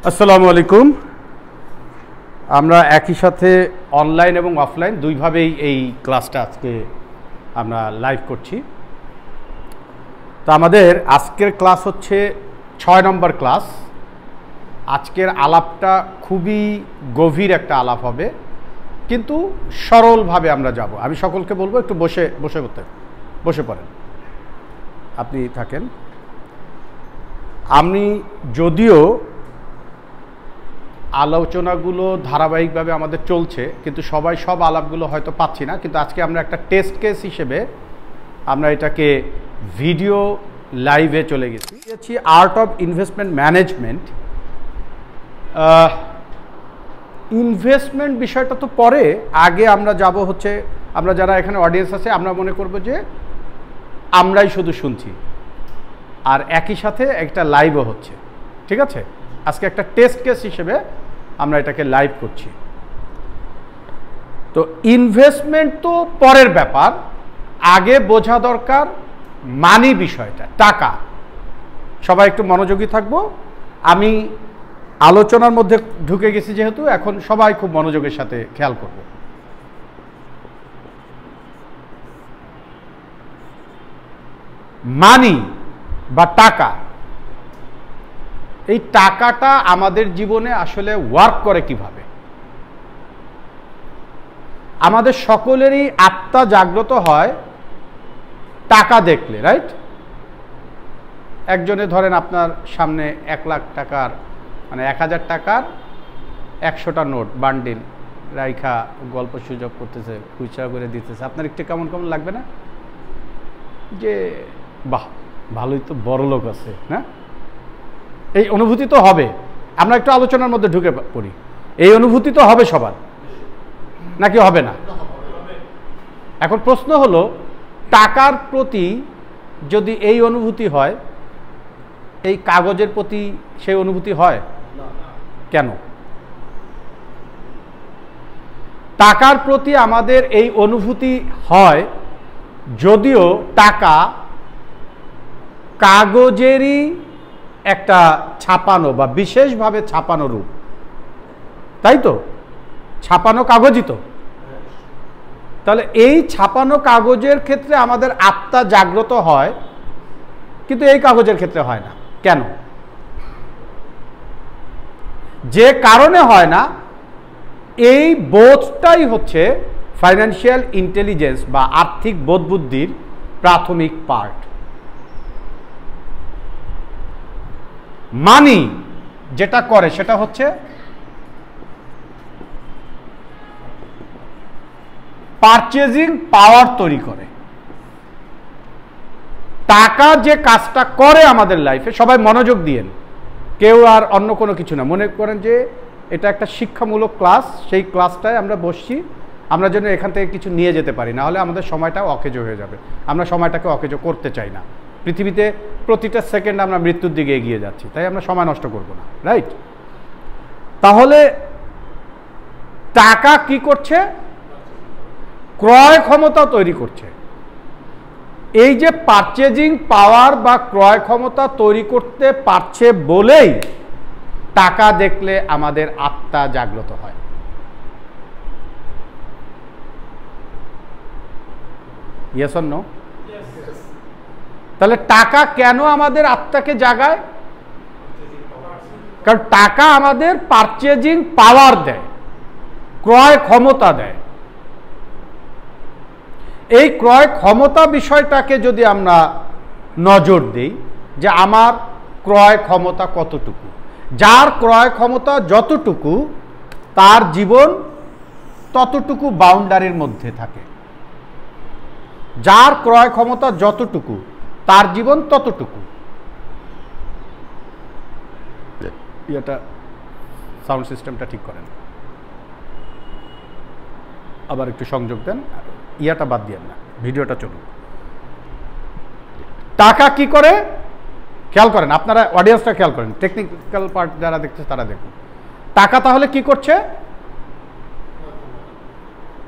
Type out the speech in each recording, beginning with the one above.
আসসালামু আলাইকুম। আমরা একই সাথে অনলাইন এবং অফলাইন দুইভাবেই এই ক্লাসটা আজকে আমরা লাইভ করছি। তো আমাদের আজকের ক্লাস হচ্ছে 6 নম্বর ক্লাস। আজকের আলাপটা খুবই গভীর একটা আলাপ হবে, কিন্তু সরলভাবে আমরা যাব। আমি সকলকে বলবো একটু বসে পড়েন, আপনি থাকেন। আমি যদিও আলোচনাগুলো ধারাবাহিকভাবে আমাদের চলছে, কিন্তু সবাই সব আলাপগুলো হয়তো পাচ্ছি না, কিন্তু আজকে আমরা একটা টেস্ট কেস হিসেবে আমরা এটাকে ভিডিও লাইভে চলে গেছি। Art of investment management. Investment বিষয়টা তো পরে, আগে আমরা যাব হচ্ছে, আমরা যারা এখানে অডিয়েন্স আছে আমরা মনে করব যে আমরাই শুধু শুনছি, আর একই সাথে একটা লাইভও হচ্ছে। ঠিক আছে, আজকে একটা টেস্ট কেস হিসেবে আমরা এটাকে লাইভ করছি। তো ইনভেস্টমেন্ট তো পরের ব্যাপার, আগে বোঝা দরকার মানি বিষয়টা, টাকা। সবাই একটু মনোযোগী থাকবো। আমি আলোচনার মধ্যে ঢুকে গেছি যেহেতু, এখন সবাই খুব মনোযোগের সাথে খেয়াল করব। মানি বা টাকা, এই টাকাটা আমাদের জীবনে আসলে ওয়ার্ক করে কিভাবে? আমাদের সকলেরই আত্মা জাগ্রত হয় টাকা দেখলে, রাইট? একজনে ধরেন আপনার সামনে 1 লাখ টাকার মানে 1000 টাকার 100টা নোট বান্ডিল রাইখা গল্প সুযোগ করতেছে, খুচরা করে দিতেছে, আপনার একটু কেমন কেমন লাগবে না? যে বাহ, ভালোই তো বড় লোক আছে না? এই অনুভূতি তো হবে। আমরা একটু আলোচনার মধ্যে ঢুকে পড়ি। এই অনুভূতি তো হবে সবার, নাকি হবে না? এখন প্রশ্ন হলো, টাকার প্রতি যদি এই অনুভূতি হয়, এই কাগজের প্রতি সেই অনুভূতি হয় কেন? টাকার প্রতি আমাদের এই অনুভূতি হয় যদিও টাকা কাগজেরই একটা ছাপানো বা বিশেষভাবে ছাপানো রূপ, তাই তো? ছাপানো কাগজই তো। তাহলে এই ছাপানো কাগজের ক্ষেত্রে আমাদের আত্মা জাগ্রত হয়, কিন্তু এই কাগজের ক্ষেত্রে হয় না কেন? যে কারণে হয় না, এই বোধটাই হচ্ছে ফাইন্যান্সিয়াল ইন্টেলিজেন্স বা আর্থিক বোধ বুদ্ধির প্রাথমিক পার্ট। মানি যেটা করে সেটা হচ্ছে পারচেজিং পাওয়ার তৈরি করে। টাকা যে কাজটা করে আমাদের লাইফে, সবাই মনোযোগ দিয়েন, কেউ আর অন্য কোনো কিছু না। মনে করেন যে এটা একটা শিক্ষামূলক ক্লাস, সেই ক্লাসটায় আমরা বসছি, আমরা যেন এখান থেকে কিছু নিয়ে যেতে পারি, না হলে আমাদের সময়টা অকেজো হয়ে যাবে। আমরা সময়টাকে অকেজো করতে চাই না। পৃথিবীতে প্রতিটা সেকেন্ড আমরা মৃত্যুর দিকে এগিয়ে যাচ্ছি, তাই আমরা সময় নষ্ট করব না, রাইট? তাহলে টাকা কি করছে? ক্রয় ক্ষমতা তৈরি করছে। এই যে পারচেজিং পাওয়ার বা ক্রয় ক্ষমতা তৈরি করতে পারছে বলেই টাকা দেখলে আমাদের আত্মা জাগ্রত হয়। Yes or no? তাহলে টাকা কেন আমাদের আত্মাকে জাগায়? কারণ টাকা আমাদের পারচেজিং পাওয়ার দেয়, ক্রয় ক্ষমতা দেয়। এই ক্রয় ক্ষমতা বিষয়টাকে যদি আমরা নজর দিই, যে আমার ক্রয় ক্ষমতা কতটুকু, যার ক্রয় ক্ষমতা যতটুকু তার জীবন ততটুকু বাউন্ডারির মধ্যে থাকে। যার ক্রয় ক্ষমতা যতটুকু তার জীবন ততটুকু। এটা সাউন্ড সিস্টেমটা ঠিক করেন, আবার একটু সংযোগ দেন, ইয়াটা বাদ দিয়েন না, ভিডিওটা চলুন। টাকা কি করে খেয়াল করেন, আপনারা অডিয়েন্সটা খেয়াল করেন, টেকনিক্যাল পার্ট যারা দেখছে তারা দেখুন। টাকা তাহলে কি করছে?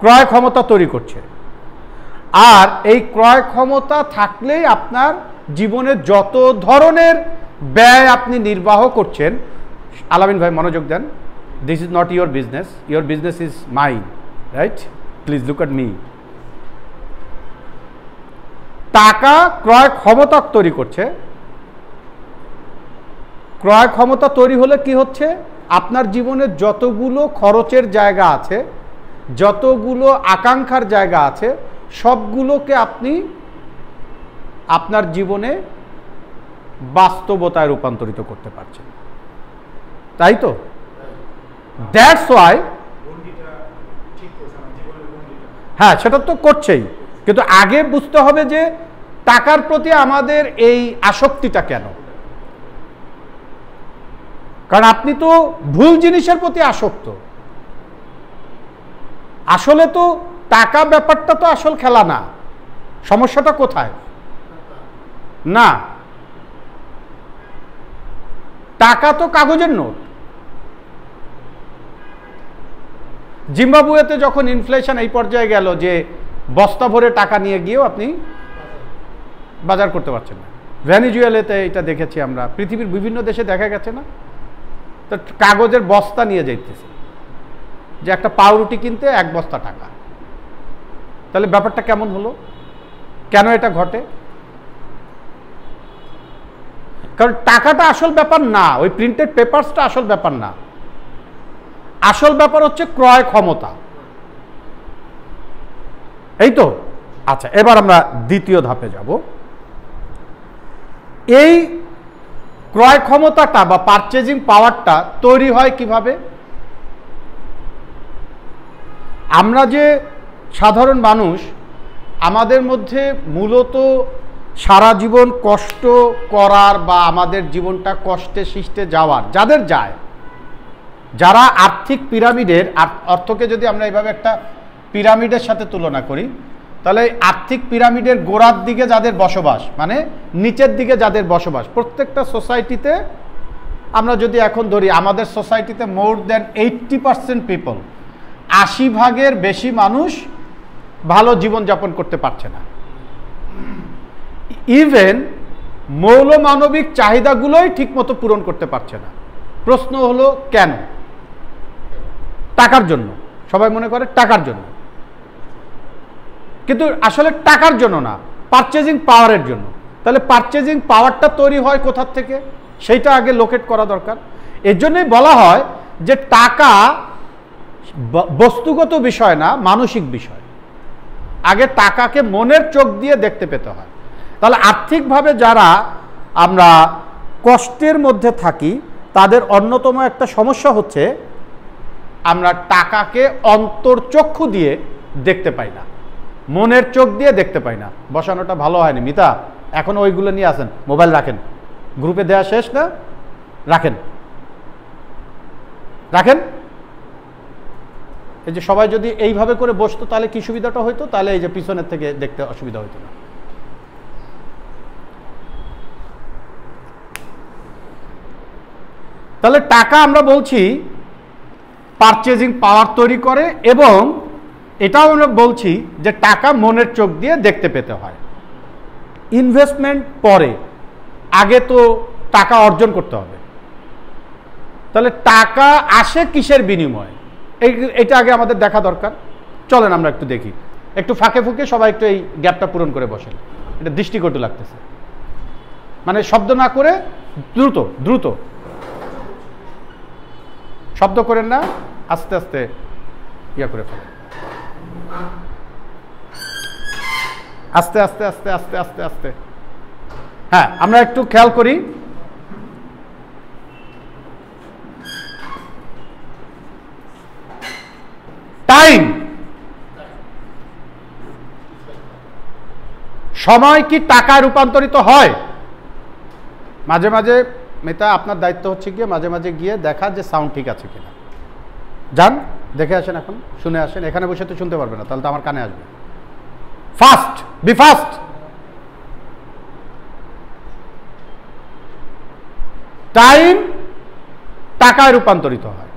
ক্রয় ক্ষমতা তৈরি করছে। আর এই ক্রয় ক্ষমতা থাকলেই আপনার জীবনে যত ধরনের ব্যয় আপনি নির্বাহ করছেন আলামিন ভাই মনোযোগ দেন, this is not your business, your business is mine, right? Please look at me. টাকা ক্রয় ক্ষমতা তৈরি করছে। ক্রয় ক্ষমতা তৈরি হলে কি হচ্ছে, আপনার জীবনে যতগুলো খরচের জায়গা আছে, যতগুলো আকাঙ্ক্ষার জায়গা আছে, সবগুলোকে আপনি আপনার জীবনে বাস্তবতায় রূপান্তরিত করতে পারছেন, তাই তো? দ্যাটস ওয়াই, হ্যাঁ সেটা তো করছেই, কিন্তু আগে বুঝতে হবে যে টাকার প্রতি আমাদের এই আসক্তিটা কেন। কারণ আপনি তো ভুল জিনিসের প্রতি আসক্ত। আসলে তো টাকা ব্যাপারটা তো আসল খেলা না। সমস্যাটা কোথায়? না, টাকা তো কাগজের নোট। জিম্বাবুয়েতে যখন ইনফ্লেশন এই পর্যায়ে গেল যে বস্তা ভরে টাকা নিয়ে গিয়েও আপনি বাজার করতে পারছেন না। ভেনেজুয়েলাতে এটা দেখেছি আমরা, পৃথিবীর বিভিন্ন দেশে দেখা গেছে না, তো কাগজের বস্তা নিয়ে যাইতেছে, যে একটা পাউরুটি কিনতে 1 বস্তা টাকা। তাহলে ব্যাপারটা কেমন হলো? কেন এটা ঘটে? কারণ টাকাটা আসল ব্যাপার না, ওই প্রিন্টেড পেপারসটা আসল ব্যাপার না। আসল ব্যাপার হচ্ছে ক্রয় ক্ষমতা, এই তো। আচ্ছা, এবার আমরা দ্বিতীয় ধাপে যাব। এই ক্রয় ক্ষমতাটা বা পারচেজিং পাওয়ারটা তৈরি হয় কিভাবে? আমরা যে সাধারণ মানুষ, আমাদের মধ্যে মূলত সারা জীবন কষ্ট করার বা আমাদের জীবনটা কষ্টে সৃষ্টে যাওয়ার যাদের যায়, যারা আর্থিক পিরামিডের অর্থকে যদি আমরা এইভাবে একটা পিরামিডের সাথে তুলনা করি, তাহলে আর্থিক পিরামিডের গোড়ার দিকে যাদের বসবাস, মানে নিচের দিকে যাদের বসবাস, প্রত্যেকটা সোসাইটিতে আমরা যদি এখন ধরি, আমাদের সোসাইটিতে মোর দ্যান 80% পিপল, 80 ভাগের বেশি মানুষ ভালো জীবনযাপন করতে পারছে না। ইভেন মৌলমানবিক চাহিদাগুলোই ঠিকমতো পূরণ করতে পারছে না। প্রশ্ন হলো কেন? টাকার জন্য। সবাই মনে করে টাকার জন্য, কিন্তু আসলে টাকার জন্য না, পারচেজিং পাওয়ারের জন্য। তাহলে পারচেজিং পাওয়ারটা তৈরি হয় কোথার থেকে, সেইটা আগে লোকেট করা দরকার। এর জন্যই বলা হয় যে টাকা বস্তুগত বিষয় না, মানসিক বিষয়। আগে টাকাকে মনের চোখ দিয়ে দেখতে পেতে হয়। তাহলে আর্থিকভাবে যারা আমরা কষ্টের মধ্যে থাকি, তাদের অন্যতম একটা সমস্যা হচ্ছে আমরা টাকাকে অন্তর্চক্ষু দিয়ে দেখতে পাই না, মনের চোখ দিয়ে দেখতে পাই না। বসানোটা ভালো হয়নি মিতা, এখন ওইগুলো নিয়ে আসেন, মোবাইল রাখেন, গ্রুপে দেওয়া শেষ না, রাখেন রাখেন। এই যে সবাই যদি এইভাবে করে বসতো তাহলে কি সুবিধাটা হইতো? তাহলে এই যে পিছনের থেকে দেখতে অসুবিধা হইতো না। তাহলে টাকা আমরা বলছি পারচেজিং পাওয়ার তৈরি করে, এবং এটাও আমরা বলছি যে টাকা মনের চোখ দিয়ে দেখতে পেতে হয়। ইনভেস্টমেন্ট পরে, আগে তো টাকা অর্জন করতে হবে। তাহলে টাকা আসে কিসের বিনিময়ে, এটা আগে আমাদের দেখা দরকার। চলেন আমরা একটু দেখি, একটু ফাঁকে ফুঁকে সবাই একটু এই গ্যাপটা পূরণ করে বসেন। এটা দৃষ্টিকটু লাগতেছে, মানে শব্দ না করে দ্রুত দ্রুত, শব্দ করেন না, আস্তে আস্তে ইয়া করে ফেলেন, আস্তে আস্তে আস্তে আস্তে আস্তে আস্তে। হ্যাঁ, আমরা একটু খেয়াল করি। টাইম, সময় কি টাকায় রূপান্তরিত হয়? মাঝে মাঝে মেটা আপনার দায়িত্ব হচ্ছে গিয়ে মাঝে মাঝে গিয়ে দেখা যে সাউন্ড ঠিক আছে কিনা। যান দেখে আসেন, এখন শুনে আসেন। এখানে বসে তো শুনতে পারবে না, তাহলে তো আমার কানে আসবে। Fast, B fast. টাইম টাকায় রূপান্তরিত হয়।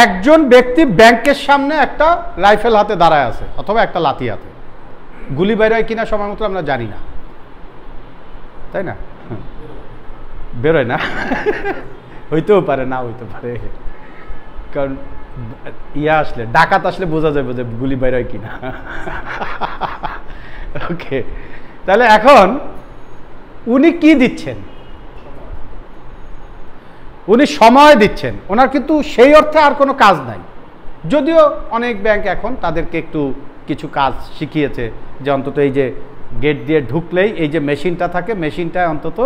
একজন ব্যক্তি ব্যাংকের সামনে একটা রাইফেল হাতে দাঁড়ায় আছে অথবা একটা লাঠি হাতে, গুলি বেরোয় কিনা সময় মতো আমরা জানি না, তাই না? বেরোয় না? হইতেও পারে, না হইতে পারে, কারণ আসলে ডাকাত আসলে বোঝা যাবে যে গুলি বেরোয় কিনা। ওকে, তাহলে এখন উনি কি দিচ্ছেন? উনি সময় দিচ্ছেন, ওনার কিন্তু সেই অর্থে আর কোনো কাজ নাই। যদিও অনেক ব্যাংক এখন তাদেরকে একটু কিছু কাজ শিখিয়েছে, যে অন্তত এই যে গেট দিয়ে ঢুকলেই এই যে মেশিনটা থাকে, মেশিনটায় অন্তত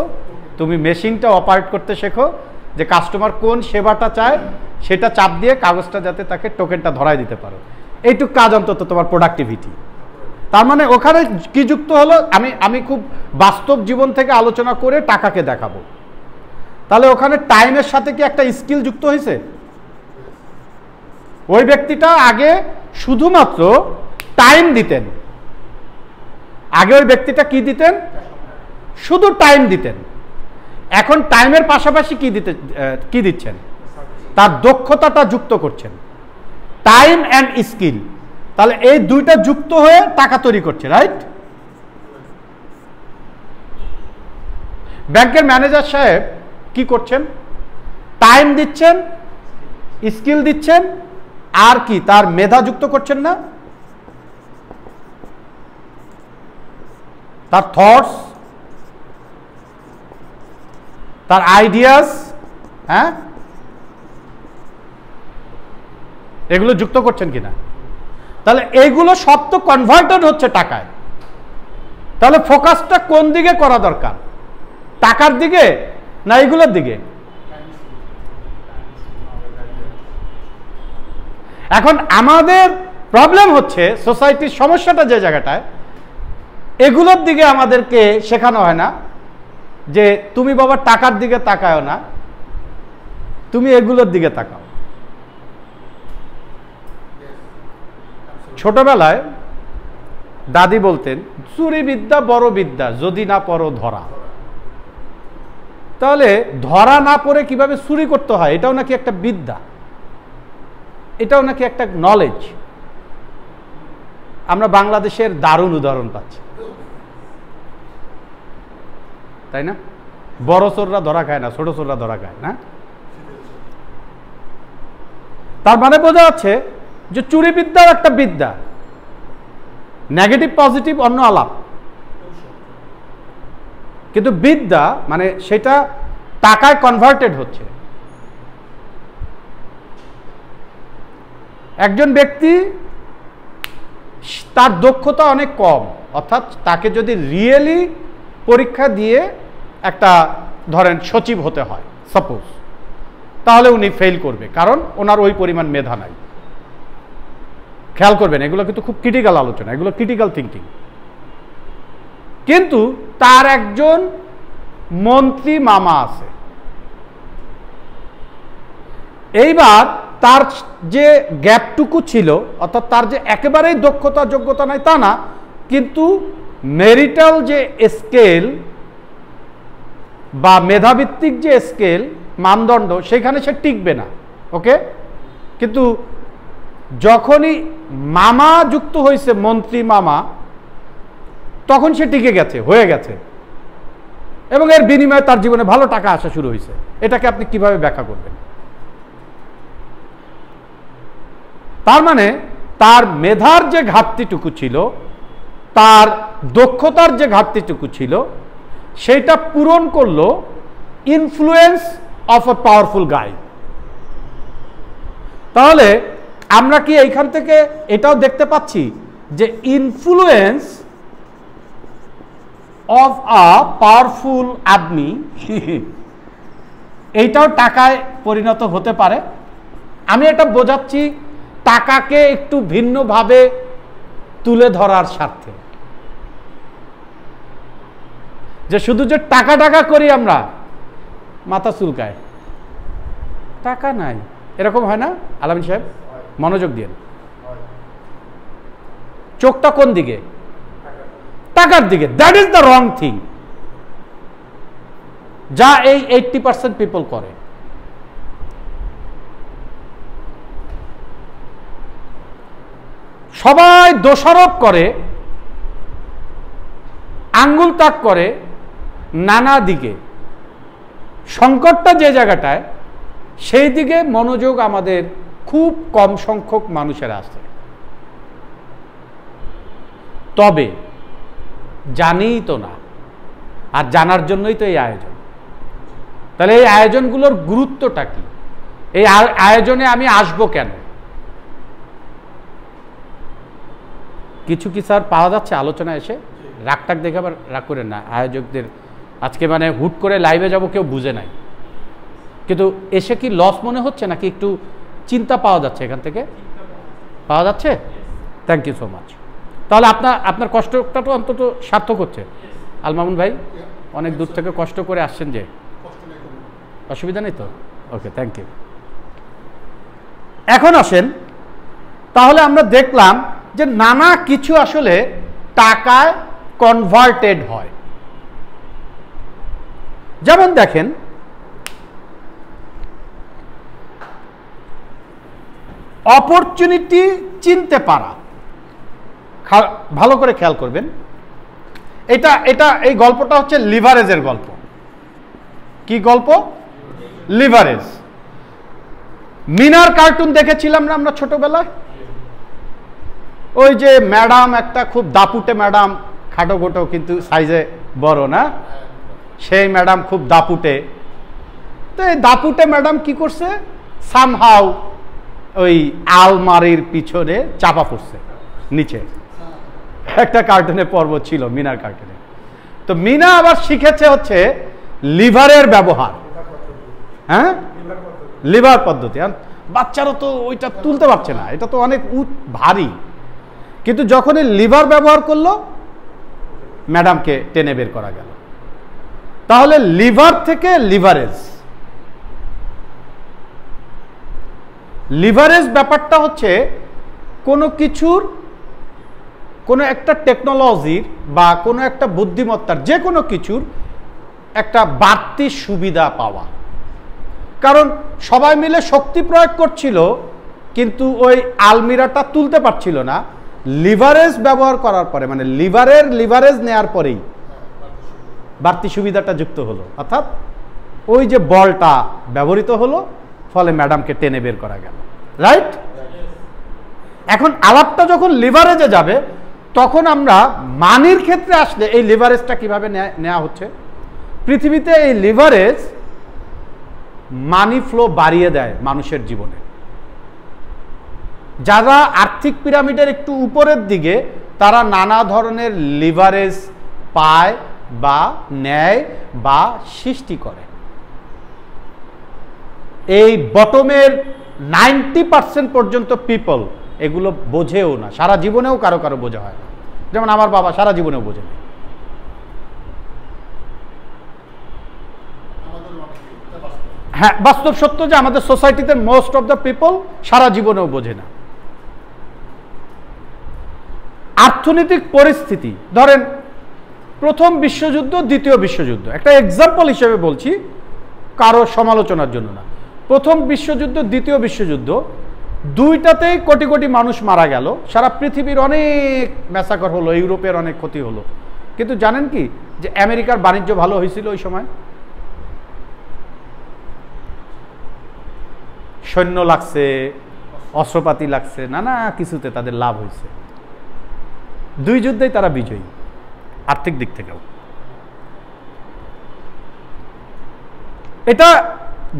তুমি মেশিনটা অপারেট করতে শেখো, যে কাস্টমার কোন সেবাটা চায় সেটা চাপ দিয়ে কাগজটা যাতে তাকে টোকেনটা ধরায় দিতে পারো, এইটুক কাজ অন্তত তোমার প্রোডাক্টিভিটি। তার মানে ওখানে কি যুক্ত হলো? আমি খুব বাস্তব জীবন থেকে আলোচনা করে টাকাকে দেখাবো। তাহলে ওখানে টাইমের সাথে কি একটা স্কিল যুক্ত হয়েছে? ওই ব্যক্তিটা আগে শুধুমাত্র টাইম দিতেন, আগে ওই ব্যক্তিটা কি দিতেন? শুধু টাইম দিতেন। এখন টাইমের পাশাপাশি কি দিচ্ছেন? তার দক্ষতাটা যুক্ত করছেন, টাইম অ্যান্ড স্কিল। তাহলে এই দুইটা যুক্ত হয়ে টাকা তৈরি করছে, রাইট? ব্যাংকের ম্যানেজার সাহেব কি করছেন? টাইম দিচ্ছেন, স্কিল দিচ্ছেন, আর কি তার মেধা যুক্ত করছেন না? তার থটস, তার আইডিয়াস, হ্যাঁ, এগুলো যুক্ত করছেন কিনা? তাহলে এইগুলো সব তো কনভার্টেড হচ্ছে টাকায়। তাহলে ফোকাসটা কোন দিকে করা দরকার? টাকার দিকে না এগুলোর দিকে? এখন আমাদের প্রবলেম হচ্ছে, সোসাইটির সমস্যাটা যে জায়গাটায়, এগুলোর দিকে আমাদেরকে শেখানো হয় না যে তুমি বাবা টাকার দিকে তাকাও না, তুমি এগুলোর দিকে তাকাও। ছোটবেলায় দাদি বলতেন, চুরি বিদ্যা বড় বিদ্যা, যদি না পড়ো ধরা। তাহলে ধরা না পড়ে কিভাবে চুরি করতে হয় এটাও নাকি একটা বিদ্যা, এটাও নাকি একটা নলেজ। আমরা বাংলাদেশের দারুণ উদাহরণ পাচ্ছি, তাই না? বড় চোররা ধরা খায় না, ছোট চোররা ধরা খায় না। তার মানে বোঝা যাচ্ছে যে চুরি বিদ্যাও একটা বিদ্যা, নেগেটিভ পজিটিভ অন্য আলাপ, কিন্তু বিদ্যা মানে সেটা টাকায় কনভার্টেড হচ্ছে। একজন ব্যক্তি তার দক্ষতা অনেক কম, অর্থাৎ তাকে যদি রিয়েলি পরীক্ষা দিয়ে একটা ধরেন সচিব হতে হয় সাপোজ, তাহলে উনি ফেল করবে, কারণ ওনার ওই পরিমাণ মেধা নাই। খেয়াল করবেন, এগুলো কিন্তু খুব ক্রিটিক্যাল আলোচনা, এগুলো ক্রিটিক্যাল থিঙ্কিং। কিন্তু তার একজন মন্ত্রী মামা আছে, এইবার তার যে গ্যাপটুকু ছিল, অর্থাৎ তার যে একেবারেই দক্ষতা যোগ্যতা নাই তা না, কিন্তু মেরিটাল যে স্কেল বা মেধাভিত্তিক যে স্কেল মানদণ্ড, সেখানে সে টিকবে না। ওকে, কিন্তু যখনই মামা যুক্ত হয়েছে, মন্ত্রী মামা, তখন সে টিকে গেছে, হয়ে গেছে, এবং এর বিনিময়ে তার জীবনে ভালো টাকা আসা শুরু হয়েছে। এটাকে আপনি কিভাবে ব্যাখ্যা করবেন? তার মানে তার মেধার যে ঘাটতিটুকু ছিল, তার দক্ষতার যে ঘাটতিটুকু ছিল, সেইটা পূরণ করলো ইনফ্লুয়েন্স অফ এ পাওয়ারফুল গাই। তাহলে আমরা কি এইখান থেকে এটাও দেখতে পাচ্ছি যে ইনফ্লুয়েন্স অফ আ পাওয়ারফুল আদমি এইটাও টাকায় পরিণত হতে পারে। আমি এটা বোঝাচ্ছি টাকাকে একটু ভিন্নভাবে তুলে ধরার স্বার্থে, যে শুধু যে টাকা টাকা করি আমরা, মাথা চুলকায়, টাকা নাই, এরকম হয় না? আলামিন সাহেব মনোযোগ দিন, চোখটা কোন দিকে? টাকার দিকে। That is the wrong thing, যা এই 80% পিপল করে। সবাই দোষারোপ করে, আঙ্গুল তাক করে নানা দিকে, সংকটটা যে জায়গাটায়, সেই দিকে মনোযোগ আমাদের খুব কম সংখ্যক মানুষের আছে। তবে জানিই তো না, আর জানার জন্যই তো এই আয়োজন। তাহলে এই আয়োজনগুলোর গুরুত্বটা কি? এই আয়োজনে আমি আসবো কেন? কিছু কি স্যার পাওয়া যাচ্ছে আলোচনা এসে? রাগটাক দেখে আবার রাগ করেন না আয়োজকদের। আজকে মানে হুট করে লাইভে যাব, কেউ বুঝে নাই, কিন্তু এসে কি লস মনে হচ্ছে নাকি একটু চিন্তা পাওয়া যাচ্ছে এখান থেকে? পাওয়া যাচ্ছে? Thank you so much. তাহলে আপনার কষ্টটা তো অন্তত সার্থক হচ্ছে। আল মামুন ভাই অনেক দূর থেকে কষ্ট করে আসছেন, যে অসুবিধা নেই তো? ওকে, থ্যাংক ইউ। এখন আসেন, তাহলে আমরা দেখলাম যে নানা কিছু আসলে টাকায় কনভার্টেড হয়। যেমন দেখেন, অপরচুনিটি চিনতে পারা, ভালো করে খেয়াল করবেন। এই গল্পটা হচ্ছে লিভারেজের গল্প। কি গল্প? লিভারেজ। মিনার কার্টুন দেখেছিলাম না আমরা ছোটবেলায়? ওই যে ম্যাডাম, একটা খুব দাপুটে ম্যাডাম, খাটো গোটো কিন্তু সাইজে বড় না, সেই ম্যাডাম খুব দাপুটে। তো এই দাপুটে ম্যাডাম কি করছে? সামহাউ ওই আলমারির পিছনে চাপা পড়ছে নিচে। একটা কার্টুনে পর্ব ছিল, মিনার কার্টুনে। তো মিনা আবার শিখেছে হচ্ছে লিভারের ব্যবহার। হ্যাঁ, লিভার পদ্ধতি। বাচ্চারা তো ওইটা তুলতে পারছে না, এটা তো অনেক ভারী। কিন্তু যখন এই লিভার ব্যবহার করলো, ম্যাডামকে টেনে বের করা গেল। তাহলে লিভার থেকে লিভারেজ। লিভারেজ ব্যাপারটা হচ্ছে কোনো কিছুর, কোনো একটা টেকনোলজির বা কোনো একটা বুদ্ধিমত্তার, যে কোনো কিছুর একটা বাড়তি সুবিধা পাওয়া। কারণ সবাই মিলে শক্তি প্রয়োগ করছিল, কিন্তু ওই আলমিরাটা তুলতে পারছিল না। লিভারেজ ব্যবহার করার পরে, মানে লিভারেজ নেয়ার পরেই বাড়তি সুবিধাটা যুক্ত হলো, অর্থাৎ ওই যে বলটা ব্যবহৃত হলো, ফলে ম্যাডামকে টেনে বের করা গেল। রাইট? এখন আলাপটা যখন লিভারেজে যাবে, তখন আমরা মানির ক্ষেত্রে আসলে এই লিভারেজটা কিভাবে নেওয়া হচ্ছে? পৃথিবীতে এই লিভারেজ মানি ফ্লো বাড়িয়ে দেয় মানুষের জীবনে। যারা আর্থিক পিরামিডের একটু উপরের দিকে, তারা নানা ধরনের লিভারেজ পায় বা নেয় বা সৃষ্টি করে। এই বটমের 90% পর্যন্ত পিপল এগুলো বোঝেও না, সারা জীবনেও কারো কারো বোঝা হয় না। যেমন আমার বাবা সারা জীবনেও বোঝে না। হ্যাঁ, বাস্তব সত্য যে আমাদের সোসাইটিতে মোস্ট অফ দ্য পিপল সারা জীবনেও বোঝে না। অর্থনৈতিক পরিস্থিতি, ধরেন প্রথম বিশ্বযুদ্ধ, দ্বিতীয় বিশ্বযুদ্ধ, একটা এক্সাম্পল হিসেবে বলছি, কারো সমালোচনার জন্য না। প্রথম বিশ্বযুদ্ধ, দ্বিতীয় বিশ্বযুদ্ধ, দুইটাতেই কোটি কোটি মানুষ মারা গেল, সারা পৃথিবীর অনেক ম্যাসাকার হলো, ইউরোপের অনেক ক্ষতি হলো। কিন্তু জানেন কি যে আমেরিকার বাণিজ্য ভালো হয়েছিল ওই সময়? সৈন্য লাগছে, অস্ত্রপাতি লাগছে, নানা কিছুতে তাদের লাভ হয়েছে। দুই যুদ্ধেই তারা বিজয়ী, আর্থিক দিক থেকেও। এটা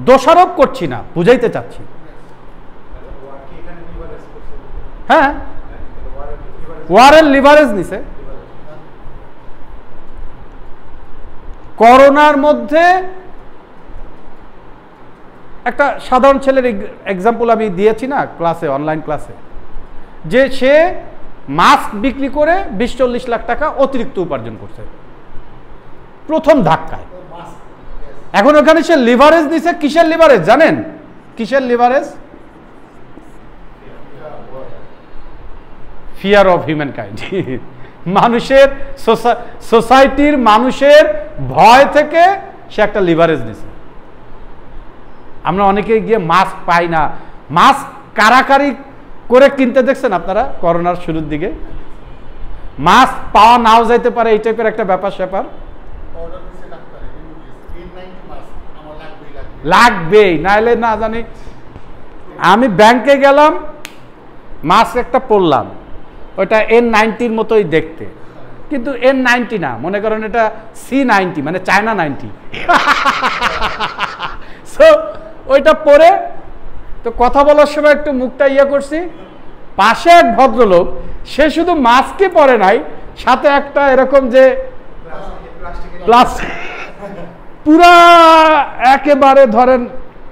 দোষারোপ করছি না, বুঝাইতে চাচ্ছি। হ্যাঁ, ওয়ারের লিভারেজ নিছে। করোনার মধ্যে একটা সাধারণ ছেলের এক্সাম্পল আমি দিয়েছি না ক্লাসে, অনলাইন ক্লাসে, যে সে মাস্ক বিক্রি করে 20-40 লাখ টাকা অতিরিক্ত উপার্জন করছে প্রথম ধাক্কায়। এখন ওখানে সে লিভারেজ দিছে। কিসের লিভারেজ জানেন? কিসের leverage? Fear of human kind. মানুষের, সোসাইটির মানুষের ভয় থেকে সে একটা লিভারেজ দিছে। আমরা অনেকে গিয়ে মাস্ক পাই না, মাস্ক কারাকারি করে কিনতে দেখছেন আপনারা করোনার শুরুর দিকে? মাস্ক পাওয়া নাও যাইতে পারে, এই টাইপের একটা ব্যাপার স্যাপার। লাগবেই, নাইলে না জানি। আমি ব্যাংকে গেলাম, মাস্ক একটা পরলাম, ওইটা N90 মতোই দেখতে, কিন্তু N90 না, মনে করেন এটা C90, মানে চায়না 90। সো ওইটা পরে তো কথা বলার সময় একটু মুখটা ইয়ে করছি। পাশে এক ভদ্রলোক, সে শুধু মাস্কই পরে নাই, সাথে একটা এরকম যে প্লাস্টিক পুরা একেবারে ধরেন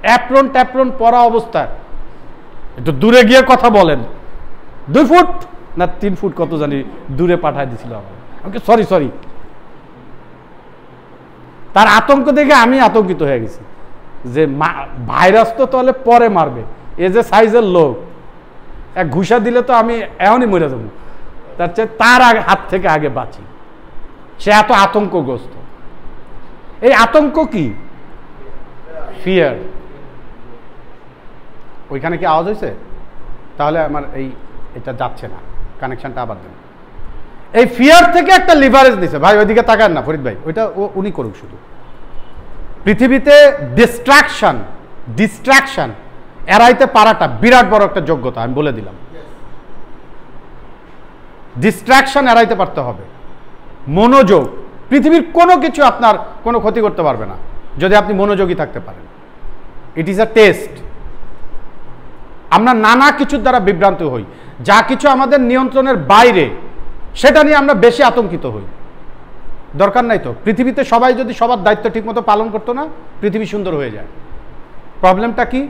অ্যাপ্রন ট্যাপ্রন পরা অবস্থায় একটু দূরে গিয়ে কথা বলেন, 2 ফুট না 3 ফুট কত জানি দূরে পাঠায় দিছিল আমাকে। সরি। তার আতঙ্ক দেখে আমি আতঙ্কিত হয়ে গেছি যে ভাইরাস তো তাহলে পরে মারবে, এ যে সাইজের লোক, এক ঘুষা দিলে তো আমি এমনই মরে যাবো, তার চেয়ে তার হাত থেকে আগে বাঁচি। সে এত আতঙ্কগ্রস্ত। এই আতঙ্ক কি? ফিয়ার। ওইখানে কি আওয়াজ হয়েছে? তাহলে আমার এটা যাচ্ছে না, কানেকশনটা আবার দেন। এই ফিয়ার থেকে একটা লিভারেজ দিছে ভাই, ওইদিকে তাকান না ফরিদ ভাই, ওইটা উনি করুক শুধু। পৃথিবীতে ডিস্ট্রাকশন এড়াইতে পারাটা বিরাট বড় একটা যোগ্যতা, আমি বলে দিলাম। ডিস্ট্রাকশন এড়াইতে পারতে হবে। মনোযোগ, পৃথিবীর কোনো কিছু আপনার কোনো ক্ষতি করতে পারবে না যদি আপনি মনোযোগী থাকতে পারেন। It is a test. আমরা নানা কিছুর দ্বারা বিভ্রান্ত হই, যা কিছু আমাদের নিয়ন্ত্রণের বাইরে সেটা নিয়ে আমরা বেশি আতঙ্কিত হই। দরকার নাই তো। পৃথিবীতে সবাই যদি সবার দায়িত্ব ঠিকমতো পালন করতো না, পৃথিবী সুন্দর হয়ে যায়। প্রবলেমটা কি?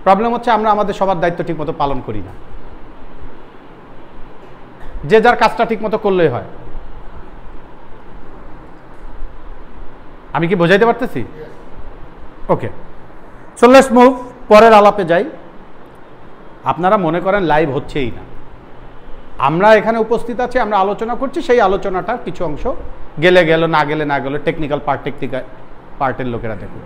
প্রবলেম হচ্ছে আমরা আমাদের সবার দায়িত্ব ঠিকমতো পালন করি না। যে যার কাজটা ঠিকমতো করলেই হয়। আমি কি বোঝাইতে পারতেছি? ওকে, সো লেটস মুভ, পরের আলাপে যাই। আপনারা মনে করেন লাইভ হচ্ছেই না, আমরা এখানে উপস্থিত আছি, আমরা আলোচনা করছি, সেই আলোচনাটার কিছু অংশ গেলে গেল, না গেলে না গেল, টেকনিক্যাল পার্টের লোকেরা দেখুন।